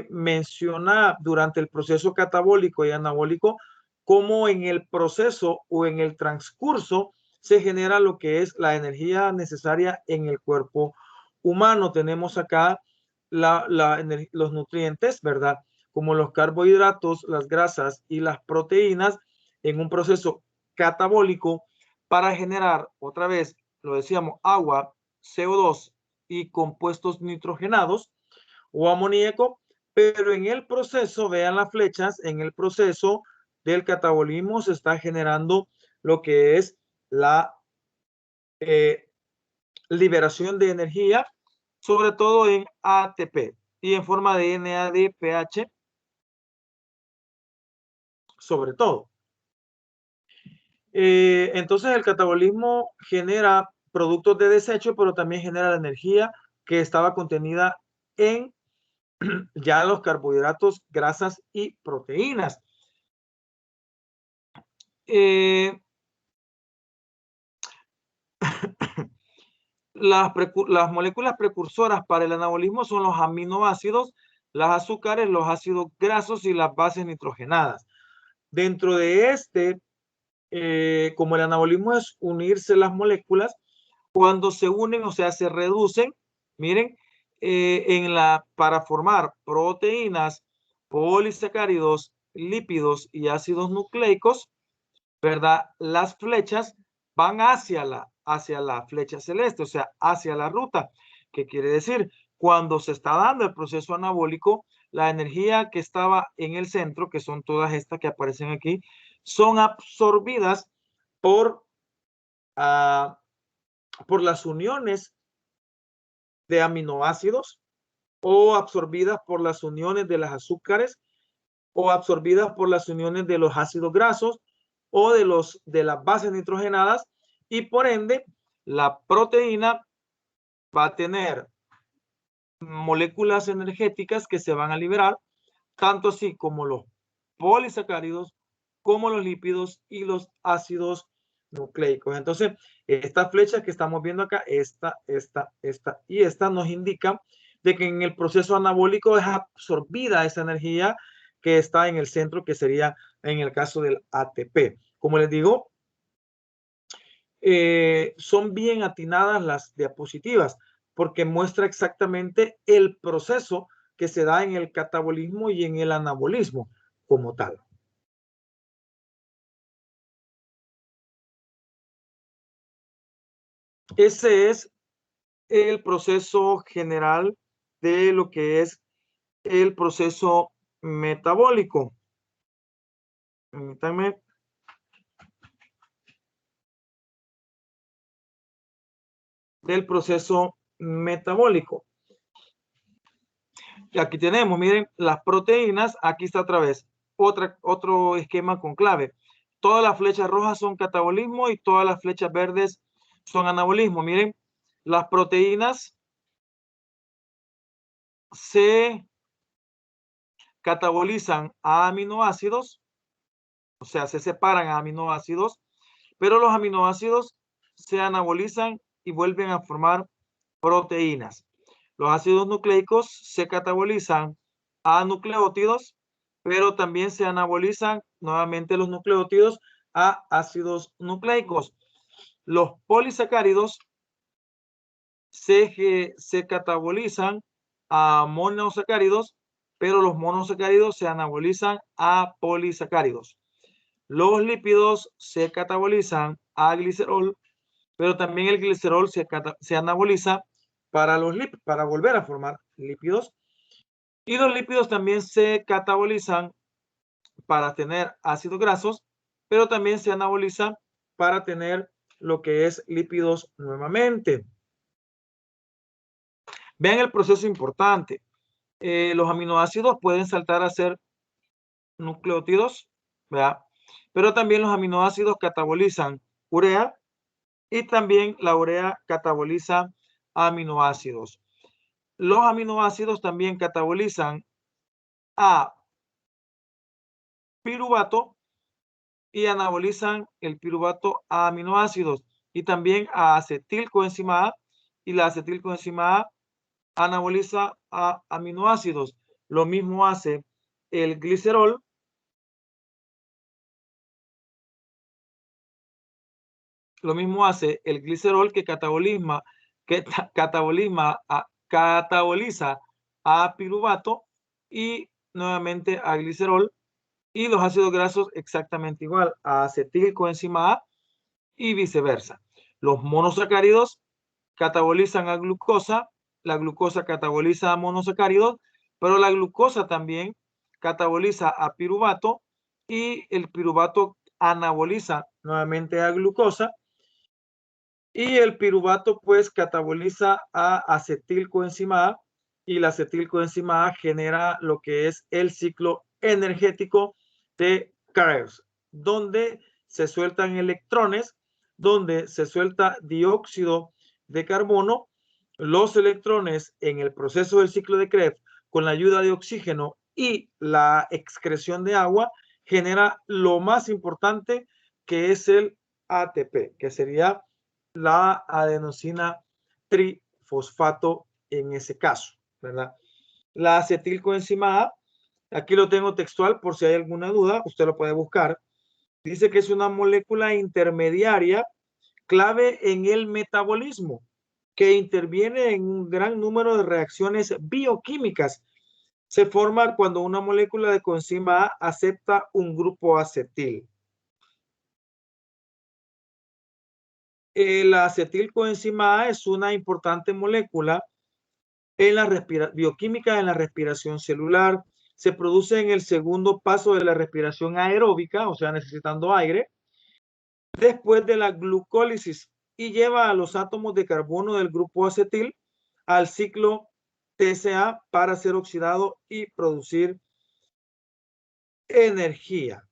menciona durante el proceso catabólico y anabólico cómo en el proceso o en el transcurso se genera lo que es la energía necesaria en el cuerpo humano. Tenemos acá los nutrientes, ¿verdad? Como los carbohidratos, las grasas y las proteínas en un proceso catabólico para generar, otra vez, lo decíamos, agua, CO2 y compuestos nitrogenados o amoníaco, pero en el proceso, vean las flechas, en el proceso del catabolismo se está generando lo que es la liberación de energía, sobre todo en ATP y en forma de NADPH, sobre todo. Entonces el catabolismo genera productos de desecho, pero también genera la energía que estaba contenida en ya los carbohidratos, grasas y proteínas. Las moléculas precursoras para el anabolismo son los aminoácidos, las azúcares, los ácidos grasos y las bases nitrogenadas. Dentro de como el anabolismo es unirse las moléculas, cuando se unen, o sea, se reducen, miren, para formar proteínas, polisacáridos, lípidos y ácidos nucleicos, ¿verdad? Las flechas van hacia la flecha celeste, o sea, hacia la ruta. ¿Qué quiere decir? Cuando se está dando el proceso anabólico, la energía que estaba en el centro, que son todas estas que aparecen aquí, son absorbidas por las uniones de aminoácidos, o absorbidas por las uniones de las azúcares, o absorbidas por las uniones de los ácidos grasos, o de las bases nitrogenadas, y por ende la proteína va a tener moléculas energéticas que se van a liberar, tanto así como los polisacáridos, como los lípidos y los ácidos nucleicos. Entonces, estas flechas que estamos viendo acá, esta y esta, nos indican de que en el proceso anabólico es absorbida esa energía que está en el centro, que sería en el caso del ATP. Como les digo, son bien atinadas las diapositivas porque muestra exactamente el proceso que se da en el catabolismo y en el anabolismo como tal. Ese es el proceso general de lo que es el proceso metabólico. Permítanme. Del proceso metabólico. Y aquí tenemos, miren, las proteínas. Aquí está otra vez otro esquema con clave. Todas las flechas rojas son catabolismo y todas las flechas verdes son anabolismo. Miren, las proteínas se catabolizan a aminoácidos, o sea, se separan a aminoácidos, pero los aminoácidos se anabolizan y vuelven a formar proteínas. Los ácidos nucleicos se catabolizan a nucleótidos, pero también se anabolizan nuevamente los nucleótidos a ácidos nucleicos. Los polisacáridos se catabolizan a monosacáridos, pero los monosacáridos se anabolizan a polisacáridos. Los lípidos se catabolizan a glicerol, pero también el glicerol se anaboliza para volver a formar lípidos. Y los lípidos también se catabolizan para tener ácidos grasos, pero también se anabolizan para tener lo que es lípidos nuevamente. Vean el proceso importante. Los aminoácidos pueden saltar a ser nucleótidos, ¿verdad? Pero también los aminoácidos catabolizan urea y también la urea cataboliza aminoácidos. Los aminoácidos también catabolizan a piruvato y anabolizan el piruvato a aminoácidos, y también a acetilcoenzima A, y la acetilcoenzima A anaboliza a aminoácidos. Lo mismo hace el glicerol. Lo mismo hace el glicerol que cataboliza a piruvato y nuevamente a glicerol. Y los ácidos grasos exactamente igual, a acetilcoenzima A y viceversa. Los monosacáridos catabolizan a glucosa, la glucosa cataboliza a monosacáridos, pero la glucosa también cataboliza a piruvato y el piruvato anaboliza nuevamente a glucosa, y el piruvato pues cataboliza a acetilcoenzima A, y la acetilcoenzima A genera lo que es el ciclo energético de Krebs, donde se sueltan electrones, donde se suelta dióxido de carbono. Los electrones en el proceso del ciclo de Krebs, con la ayuda de oxígeno y la excreción de agua, genera lo más importante, que es el ATP, que sería la adenosina trifosfato en ese caso, ¿verdad? La acetilcoenzima A, aquí lo tengo textual por si hay alguna duda, usted lo puede buscar. Dice que es una molécula intermediaria clave en el metabolismo, que interviene en un gran número de reacciones bioquímicas. Se forma cuando una molécula de coenzima A acepta un grupo acetil. La acetilcoenzima A es una importante molécula en la bioquímica en la respiración celular, se produce en el segundo paso de la respiración aeróbica, o sea, necesitando aire, después de la glucólisis, y lleva a los átomos de carbono del grupo acetil al ciclo TCA para ser oxidado y producir energía.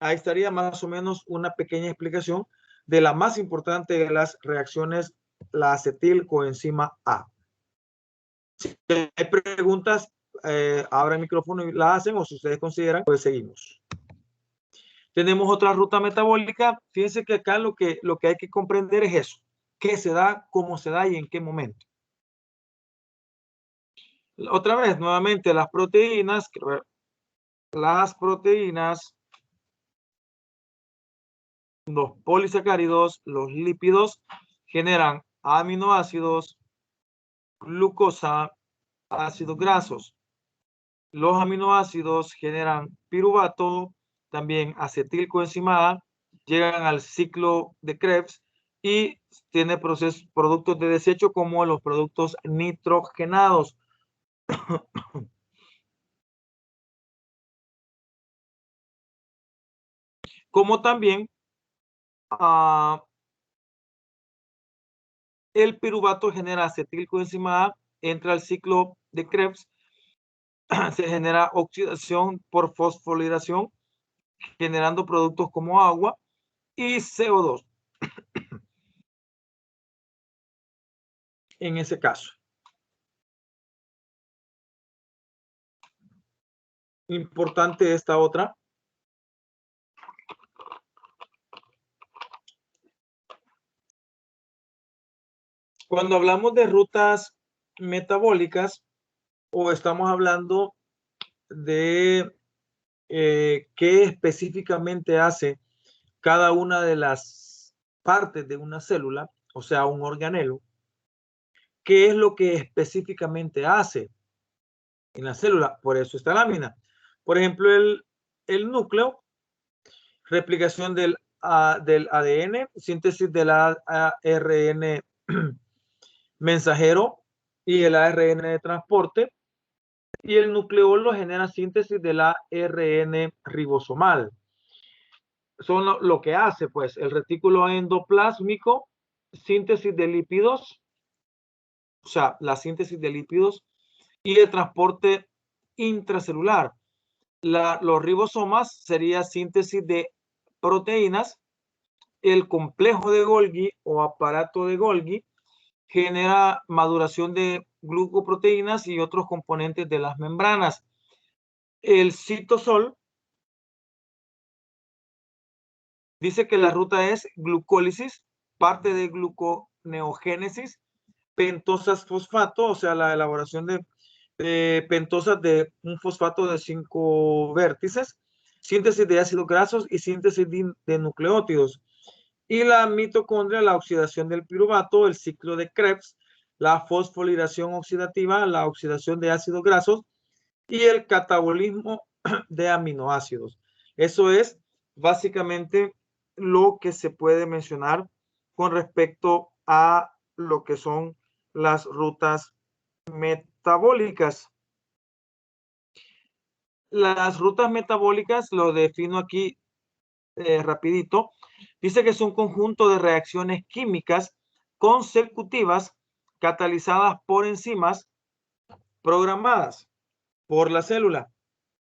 Ahí estaría más o menos una pequeña explicación de la más importante de las reacciones, la acetilcoenzima A. Si hay preguntas, abra el micrófono y la hacen, o si ustedes consideran, pues seguimos. Tenemos otra ruta metabólica. Fíjense que acá lo que hay que comprender es eso. ¿Qué se da, cómo se da y en qué momento? Otra vez, nuevamente, las proteínas, los polisacáridos, los lípidos, generan aminoácidos, glucosa, ácidos grasos. Los aminoácidos generan piruvato, también acetilcoenzima A, llegan al ciclo de Krebs y tiene productos de desecho como los productos nitrogenados. Como también el piruvato genera acetilcoenzima A, entra al ciclo de Krebs, se genera oxidación por fosforilación, generando productos como agua y CO2. En ese caso. Importante esta otra. Cuando hablamos de rutas metabólicas, o estamos hablando de qué específicamente hace cada una de las partes de una célula, o sea, un organelo, qué es lo que específicamente hace en la célula. Por eso esta lámina. Por ejemplo, el núcleo, replicación del ADN, síntesis del ARN mensajero y el ARN de transporte, y el nucleolo genera síntesis del ARN ribosomal. Son lo que hace, pues, el retículo endoplásmico, síntesis de lípidos, o sea, la síntesis de lípidos y el transporte intracelular. Los ribosomas sería síntesis de proteínas. El complejo de Golgi o aparato de Golgi genera maduración de glucoproteínas y otros componentes de las membranas. El citosol dice que la ruta es glucólisis, parte de gluconeogénesis, pentosas fosfato, o sea, la elaboración de pentosas de un fosfato de 5 vértices, síntesis de ácidos grasos y síntesis de nucleótidos. Y la mitocondria, la oxidación del piruvato, el ciclo de Krebs, la fosforilación oxidativa, la oxidación de ácidos grasos y el catabolismo de aminoácidos. Eso es básicamente lo que se puede mencionar con respecto a lo que son las rutas metabólicas. Las rutas metabólicas, lo defino aquí rapidito, dice que es un conjunto de reacciones químicas consecutivas catalizadas por enzimas programadas por la célula.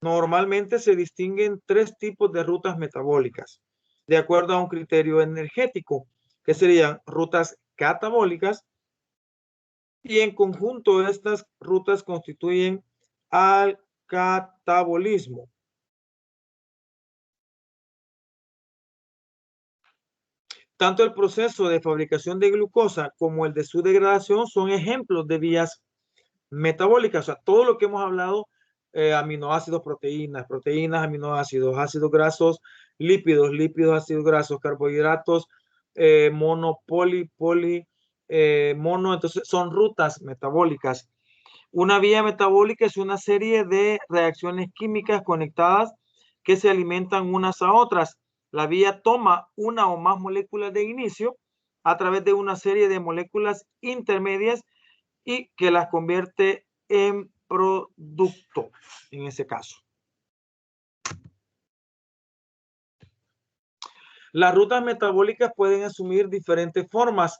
Normalmente se distinguen 3 tipos de rutas metabólicas, de acuerdo a un criterio energético, que serían rutas catabólicas, y en conjunto estas rutas constituyen al catabolismo. Tanto el proceso de fabricación de glucosa como el de su degradación son ejemplos de vías metabólicas. O sea, todo lo que hemos hablado, aminoácidos, proteínas, aminoácidos, ácidos grasos, lípidos, ácidos grasos, carbohidratos, mono, mono, entonces son rutas metabólicas. Una vía metabólica es una serie de reacciones químicas conectadas que se alimentan unas a otras. La vía toma una o más moléculas de inicio a través de una serie de moléculas intermedias y que las convierte en producto en ese caso. Las rutas metabólicas pueden asumir diferentes formas.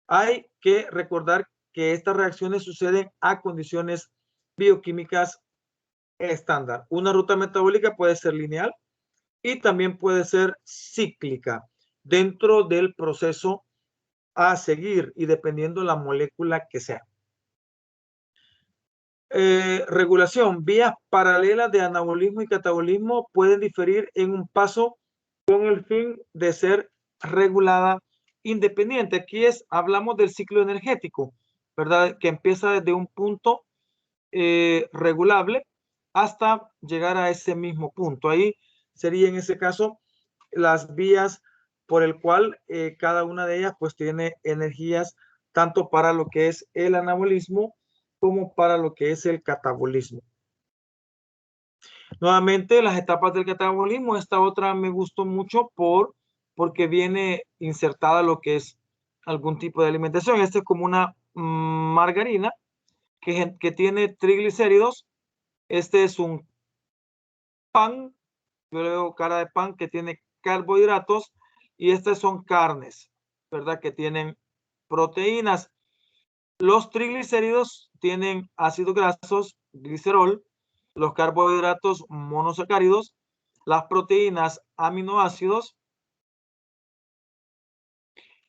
Hay que recordar que estas reacciones suceden a condiciones bioquímicas estándar. Una ruta metabólica puede ser lineal y también puede ser cíclica dentro del proceso a seguir y dependiendo de la molécula que sea. Regulación. Vías paralelas de anabolismo y catabolismo pueden diferir en un paso con el fin de ser regulada independiente. Aquí hablamos del ciclo energético, ¿verdad? Que empieza desde un punto regulable hasta llegar a ese mismo punto. Ahí sería en ese caso las vías por el cual cada una de ellas pues tiene energías tanto para lo que es el anabolismo como para lo que es el catabolismo. Nuevamente, las etapas del catabolismo, esta otra me gustó mucho porque viene insertada lo que es algún tipo de alimentación. Esta es como una margarina que tiene triglicéridos. Este es un pan, luego cara de pan que tiene carbohidratos y estas son carnes, ¿verdad? Que tienen proteínas. Los triglicéridos tienen ácidos grasos, glicerol, los carbohidratos monosacáridos, las proteínas aminoácidos,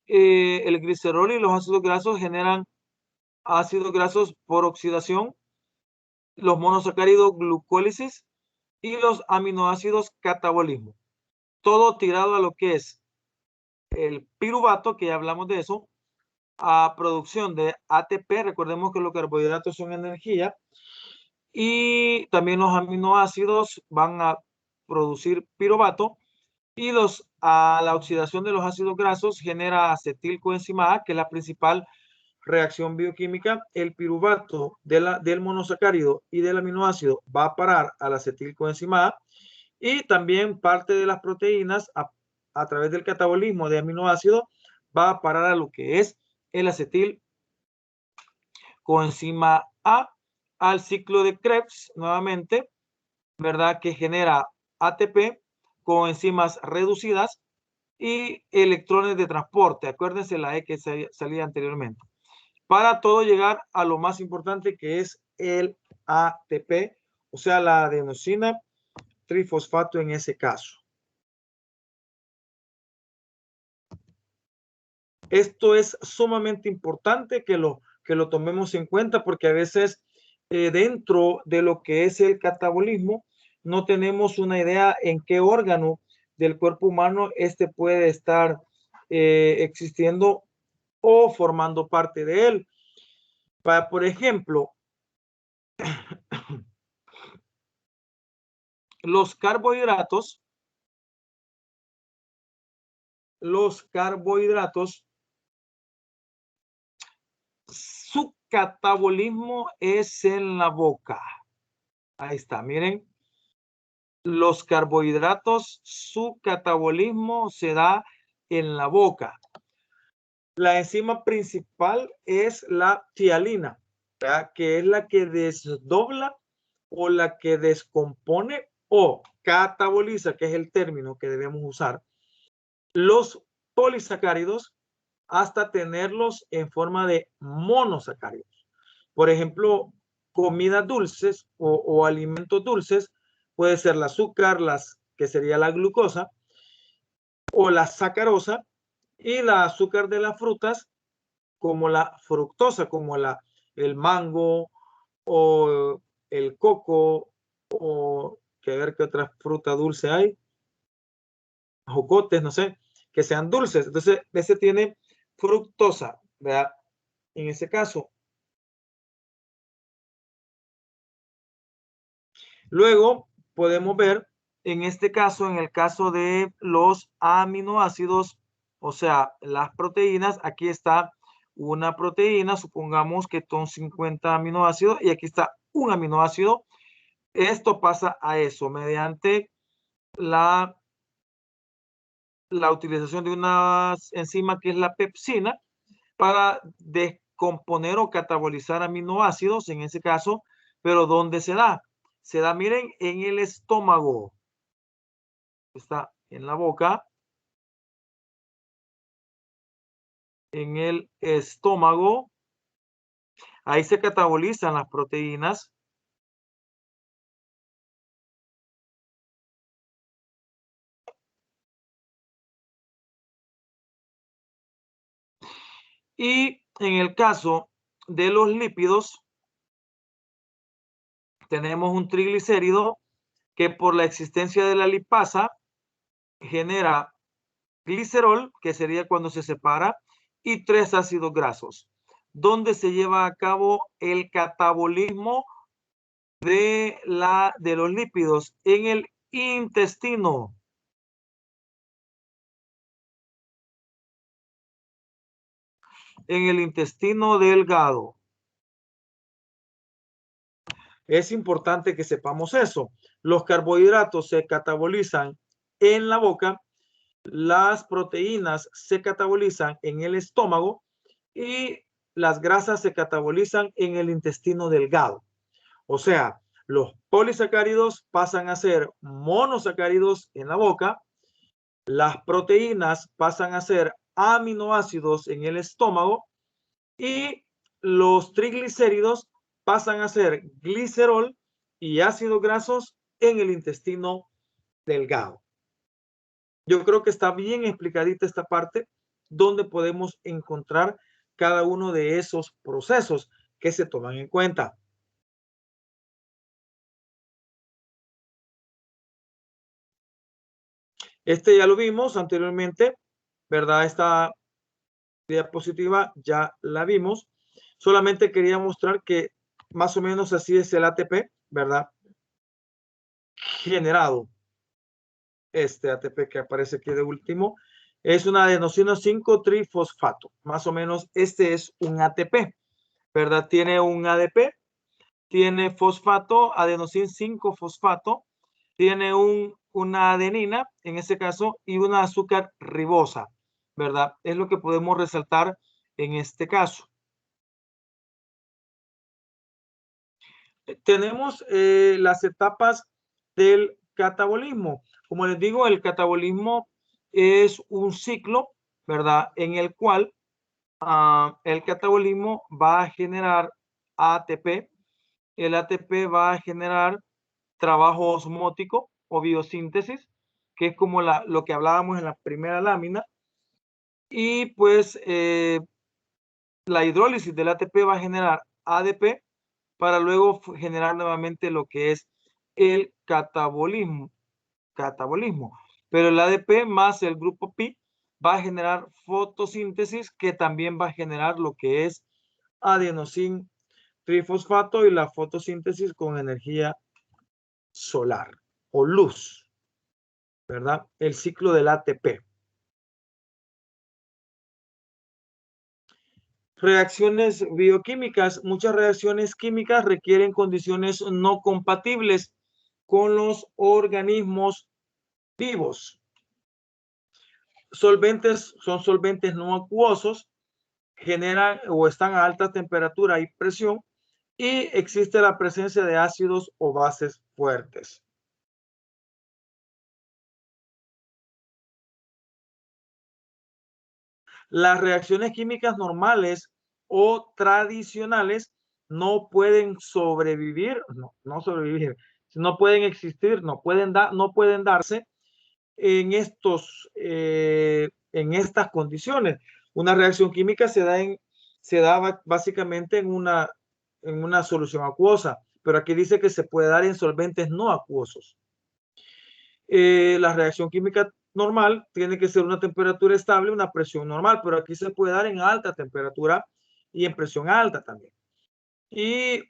el glicerol y los ácidos grasos generan ácidos grasos por oxidación, los monosacáridos glucólisis y los aminoácidos catabolismo. Todo tirado a lo que es el piruvato, que ya hablamos de eso, a producción de ATP. Recordemos que los carbohidratos son energía y también los aminoácidos van a producir piruvato y la oxidación de los ácidos grasos genera acetilcoenzima A, que es la principal reacción bioquímica. El piruvato del monosacárido y del aminoácido va a parar a la acetilcoenzima A y también parte de las proteínas a través del catabolismo de aminoácidos va a parar a lo que es el acetilcoenzima A, al ciclo de Krebs nuevamente, ¿verdad? Que genera ATP, coenzimas reducidas y electrones de transporte. Acuérdense la E que salía anteriormente. Para todo llegar a lo más importante que es el ATP, o sea, la adenosina trifosfato en ese caso. Esto es sumamente importante que lo tomemos en cuenta porque a veces dentro de lo que es el catabolismo no tenemos una idea en qué órgano del cuerpo humano este puede estar existiendo o formando parte de él. Por ejemplo, los carbohidratos su catabolismo es en la boca. Ahí está, miren. Los carbohidratos, su catabolismo se da en la boca. La enzima principal es la tialina, ¿verdad? Que es la que desdobla o la que descompone o cataboliza, que es el término que debemos usar, los polisacáridos hasta tenerlos en forma de monosacáridos. Por ejemplo, comidas dulces o alimentos dulces puede ser el azúcar, que sería la glucosa, o la sacarosa, y el azúcar de las frutas, como la fructosa, como el mango o el coco, o que ver qué otra fruta dulce hay, jocotes, no sé, que sean dulces. Entonces, ese tiene fructosa, ¿verdad? En ese caso. Luego podemos ver en este caso, en el caso de los aminoácidos, o sea, las proteínas, aquí está una proteína, supongamos que son 50 aminoácidos y aquí está un aminoácido. Esto pasa a eso mediante la utilización de una enzima que es la pepsina para descomponer o catabolizar aminoácidos. En ese caso Pero ¿dónde se da? Se da, miren, en el estómago. Está en la boca. En el estómago. Ahí se catabolizan las proteínas. Y en el caso de los lípidos, tenemos un triglicérido que por la existencia de la lipasa genera glicerol, que sería cuando se separa, y 3 ácidos grasos, donde se lleva a cabo el catabolismo de los lípidos en el intestino. En el intestino delgado. Es importante que sepamos eso. Los carbohidratos se catabolizan en la boca, las proteínas se catabolizan en el estómago y las grasas se catabolizan en el intestino delgado. O sea, los polisacáridos pasan a ser monosacáridos en la boca, las proteínas pasan a ser aminoácidos en el estómago y los triglicéridos pasan a ser glicerol y ácidos grasos en el intestino delgado. Yo creo que está bien explicadita esta parte donde podemos encontrar cada uno de esos procesos que se toman en cuenta. Este ya lo vimos anteriormente, ¿verdad? Esta diapositiva ya la vimos. Solamente quería mostrar que más o menos así es el ATP, ¿verdad? Generado. Este ATP que aparece aquí de último es una adenosina 5-trifosfato. Más o menos este es un ATP, ¿verdad? Tiene un ADP, tiene fosfato, adenosín 5-fosfato, tiene una adenina, en este caso, y una azúcar ribosa, ¿verdad? Es lo que podemos resaltar en este caso. Tenemos las etapas del catabolismo. Como les digo, el catabolismo es un ciclo, ¿verdad? En el cual el catabolismo va a generar ATP. El ATP va a generar trabajo osmótico o biosíntesis, que es como lo que hablábamos en la primera lámina. Y pues la hidrólisis del ATP va a generar ADP para luego generar nuevamente lo que es el catabolismo. Pero el ADP más el grupo Pi va a generar fotosíntesis, que también va a generar lo que es adenosín trifosfato y la fotosíntesis con energía solar o luz, ¿verdad? El ciclo del ATP. Reacciones bioquímicas. Muchas reacciones químicas requieren condiciones no compatibles con los organismos vivos. Solventes son solventes no acuosos, generan o están a alta temperatura y presión, y existe la presencia de ácidos o bases fuertes. Las reacciones químicas normales o tradicionales no pueden sobrevivir, no sobrevivir, no pueden existir, no pueden darse en estas condiciones. Una reacción química se da básicamente en una solución acuosa, pero aquí dice que se puede dar en solventes no acuosos. La reacción química normal tiene que ser una temperatura estable, una presión normal, pero aquí se puede dar en alta temperatura y en presión alta también. Y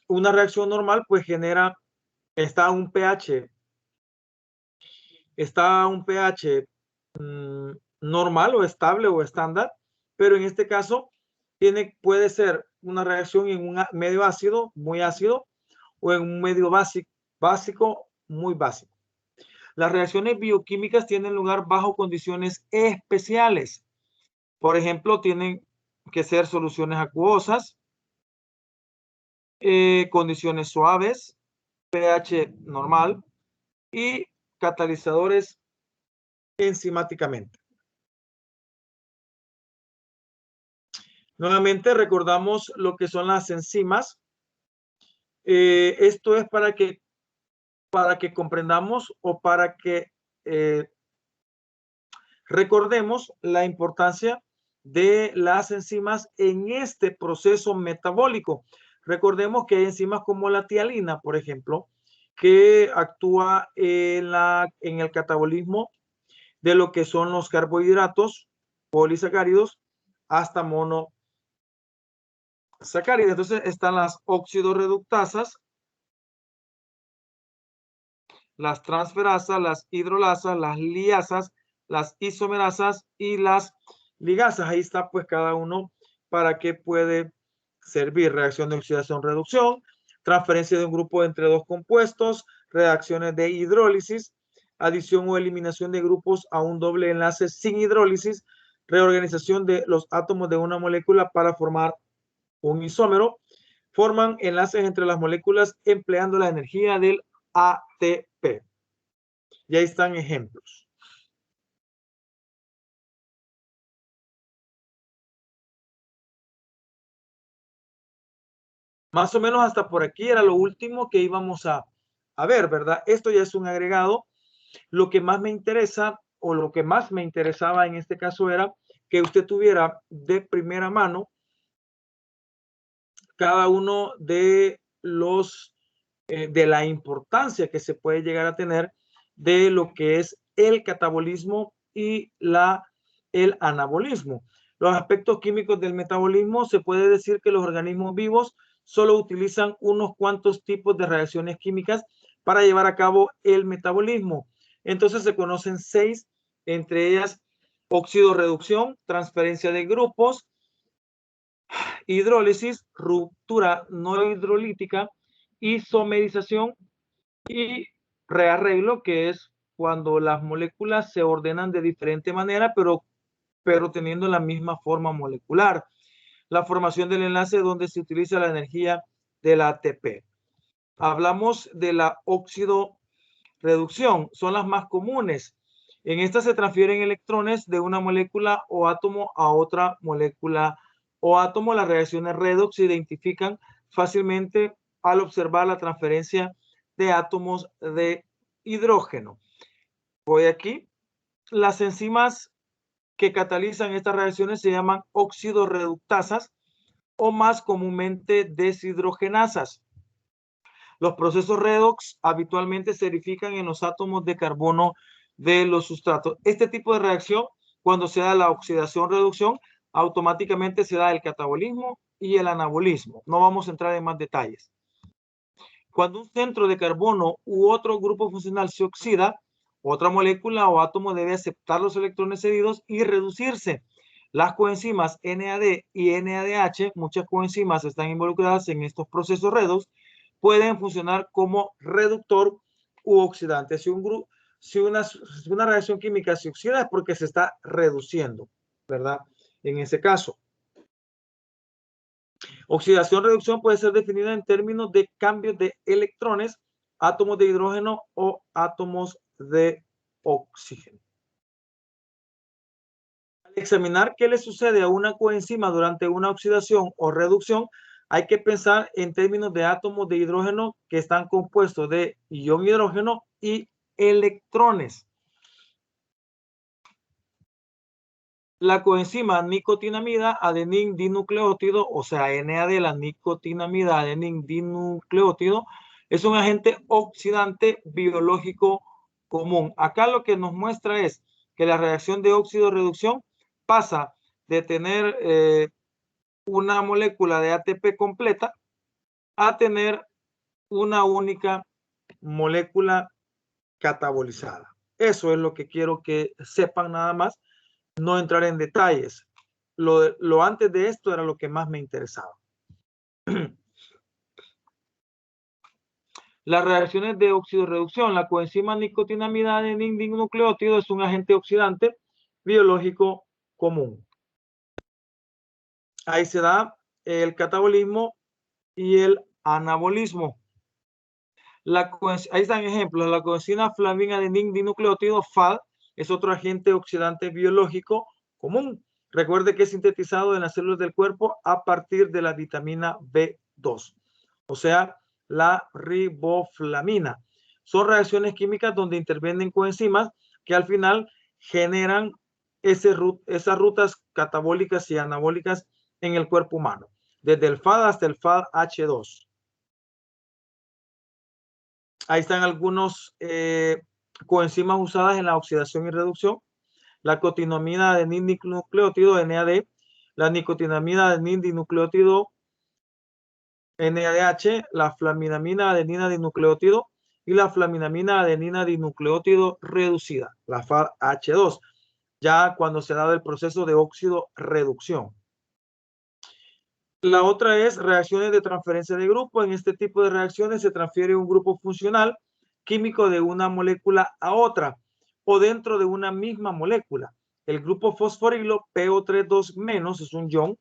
una reacción normal pues está a un pH normal o estable o estándar, pero en este caso puede ser una reacción en un medio ácido, muy ácido, o en un medio básico, muy básico. Las reacciones bioquímicas tienen lugar bajo condiciones especiales. Por ejemplo, tienen que ser soluciones acuosas, condiciones suaves, pH normal y catalizadores enzimáticamente. Nuevamente recordamos lo que son las enzimas. Esto es para que comprendamos o para que recordemos la importancia de las enzimas en este proceso metabólico. Recordemos que hay enzimas como la tialina, por ejemplo, que actúa en el catabolismo de lo que son los carbohidratos polisacáridos hasta monosacáridos. Entonces están las oxidorreductasas, las transferasas, las hidrolasas, las liasas, las isomerasas y las ligasas. Ahí está pues cada uno para qué puede servir. Reacción de oxidación-reducción, transferencia de un grupo entre dos compuestos, reacciones de hidrólisis, adición o eliminación de grupos a un doble enlace sin hidrólisis, reorganización de los átomos de una molécula para formar un isómero, forman enlaces entre las moléculas empleando la energía del ATP. Y ahí están ejemplos. Más o menos hasta por aquí era lo último que íbamos a ver, ¿verdad? Esto ya es un agregado. Lo que más me interesa o lo que más me interesaba en este caso era que usted tuviera de primera mano cada uno de los de la importancia que se puede llegar a tener de lo que es el catabolismo y el anabolismo. Los aspectos químicos del metabolismo, se puede decir que los organismos vivos solo utilizan unos cuantos tipos de reacciones químicas para llevar a cabo el metabolismo. Entonces se conocen 6, entre ellas oxidorreducción, transferencia de grupos, hidrólisis, ruptura no hidrolítica, isomerización y rearreglo, que es cuando las moléculas se ordenan de diferente manera, pero teniendo la misma forma molecular. La formación del enlace donde se utiliza la energía del ATP. Hablamos de la oxidorreducción, son las más comunes. En esta se transfieren electrones de una molécula o átomo a otra molécula o átomo. Las reacciones redox se identifican fácilmente al observar la transferencia de átomos de hidrógeno. Voy aquí. Las enzimas que catalizan estas reacciones se llaman oxidorreductasas o más comúnmente deshidrogenasas. Los procesos redox habitualmente se verifican en los átomos de carbono de los sustratos. Este tipo de reacción, cuando se da la oxidación-reducción, automáticamente se da el catabolismo y el anabolismo. No vamos a entrar en más detalles. Cuando un centro de carbono u otro grupo funcional se oxida, otra molécula o átomo debe aceptar los electrones cedidos y reducirse. Las coenzimas NAD y NADH, muchas coenzimas están involucradas en estos procesos redox, pueden funcionar como reductor u oxidante. Si una reacción química se oxida es porque se está reduciendo, ¿verdad? En ese caso. Oxidación-reducción puede ser definida en términos de cambios de electrones, átomos de hidrógeno o átomos de oxígeno. Al examinar qué le sucede a una coenzima durante una oxidación o reducción, hay que pensar en términos de átomos de hidrógeno que están compuestos de ion hidrógeno y electrones. La coenzima nicotinamida adenin dinucleótido, o sea, NAD, la nicotinamida adenin dinucleótido, es un agente oxidante biológico común. Acá lo que nos muestra es que la reacción de óxido-reducción pasa de tener una molécula de ATP completa a tener una única molécula catabolizada. Eso es lo que quiero que sepan nada más. No entrar en detalles. Lo antes de esto era lo que más me interesaba. Las reacciones de oxidorreducción. La coenzima nicotinamida adenin dinucleótido es un agente oxidante biológico común. Ahí se da el catabolismo y el anabolismo. Ahí están ejemplos. La coenzima flavina-adenin dinucleótido, FAD, es otro agente oxidante biológico común. Recuerde que es sintetizado en las células del cuerpo a partir de la vitamina B2, o sea, la riboflavina. Son reacciones químicas donde intervienen coenzimas que al final generan esas rutas catabólicas y anabólicas en el cuerpo humano, desde el FAD hasta el FADH2. Ahí están algunos coenzimas usadas en la oxidación y reducción. La cotinamina adenin dinucleótido, NAD, la nicotinamida adenin dinucleótido, NADH, la flaminamina adenina dinucleótido y la flaminamina adenina dinucleótido reducida, la FADH2, ya cuando se da el proceso de óxido reducción. La otra es reacciones de transferencia de grupo. En este tipo de reacciones se transfiere un grupo funcional químico de una molécula a otra o dentro de una misma molécula. El grupo fosforilo PO32- es un ion,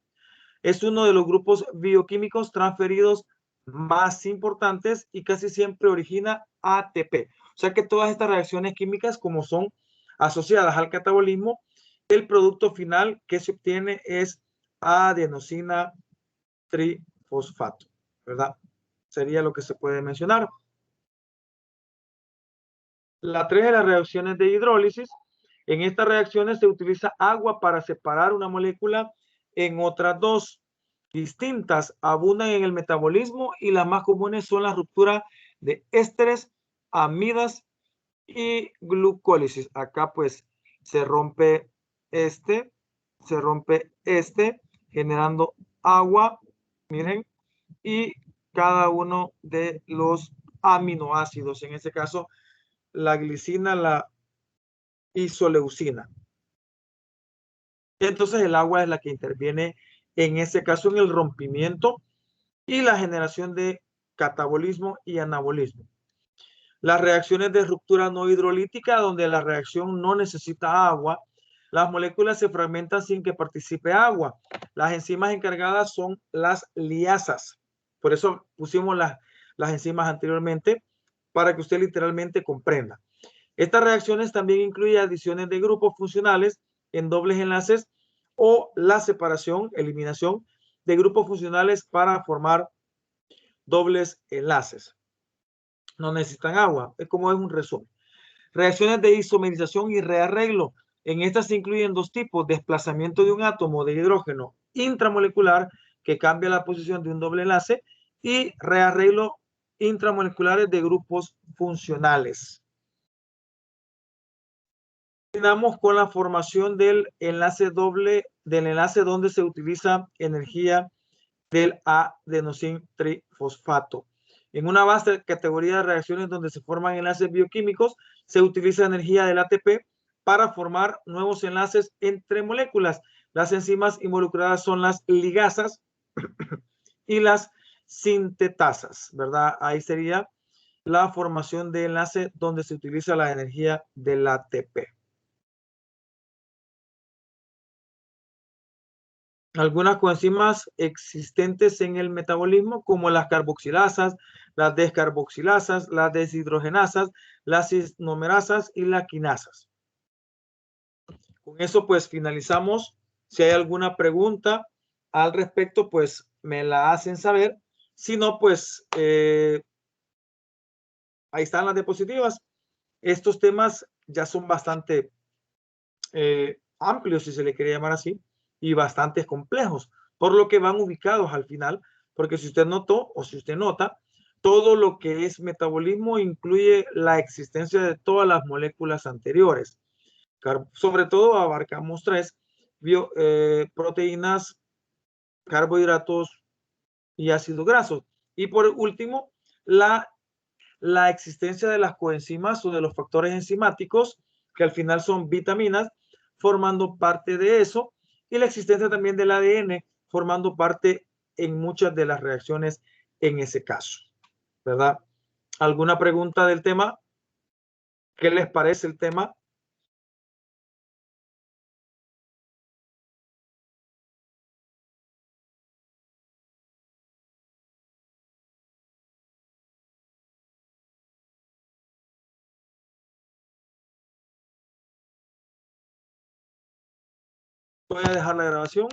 es uno de los grupos bioquímicos transferidos más importantes y casi siempre origina ATP. O sea que todas estas reacciones químicas, como son asociadas al catabolismo, el producto final que se obtiene es adenosina trifosfato, ¿verdad? Sería lo que se puede mencionar. La 3 de las reacciones de hidrólisis. En estas reacciones se utiliza agua para separar una molécula en otras dos distintas. Abundan en el metabolismo y las más comunes son las rupturas de ésteres, amidas y glucólisis. Acá pues se rompe generando agua, miren, y cada uno de los aminoácidos, en este caso la glicina, la isoleucina. Entonces el agua es la que interviene en ese caso en el rompimiento y la generación de catabolismo y anabolismo. Las reacciones de ruptura no hidrolítica, donde la reacción no necesita agua, las moléculas se fragmentan sin que participe agua. Las enzimas encargadas son las liasas. Por eso pusimos las enzimas anteriormente, para que usted literalmente comprenda. Estas reacciones también incluyen adiciones de grupos funcionales en dobles enlaces o la separación, eliminación de grupos funcionales para formar dobles enlaces. No necesitan agua, es como es un resumen. Reacciones de isomerización y rearreglo. En estas se incluyen dos tipos: desplazamiento de un átomo de hidrógeno intramolecular que cambia la posición de un doble enlace y rearreglo intramoleculares de grupos funcionales. Terminamos con la formación del enlace doble, del enlace donde se utiliza energía del adenosín trifosfato. En una vasta categoría de reacciones donde se forman enlaces bioquímicos, se utiliza energía del ATP para formar nuevos enlaces entre moléculas. Las enzimas involucradas son las ligasas y las sintetasas, ¿verdad? Ahí sería la formación de enlace donde se utiliza la energía del ATP. Algunas coenzimas existentes en el metabolismo, como las carboxilasas, las descarboxilasas, las deshidrogenasas, las cisnomerasas y las quinasas. Con eso pues finalizamos. Si hay alguna pregunta al respecto, pues me la hacen saber. Si no, pues ahí están las diapositivas. Estos temas ya son bastante amplios, si se le quiere llamar así, y bastante complejos, por lo que van ubicados al final, porque si usted notó o si usted nota, todo lo que es metabolismo incluye la existencia de todas las moléculas anteriores. Sobre todo abarcamos tres: proteínas, carbohidratos y ácidos grasos. Y por último, la existencia de las coenzimas o de los factores enzimáticos, que al final son vitaminas, formando parte de eso, y la existencia también del ADN, formando parte en muchas de las reacciones en ese caso, ¿verdad? ¿Alguna pregunta del tema? ¿Qué les parece el tema? Voy a dejar la grabación.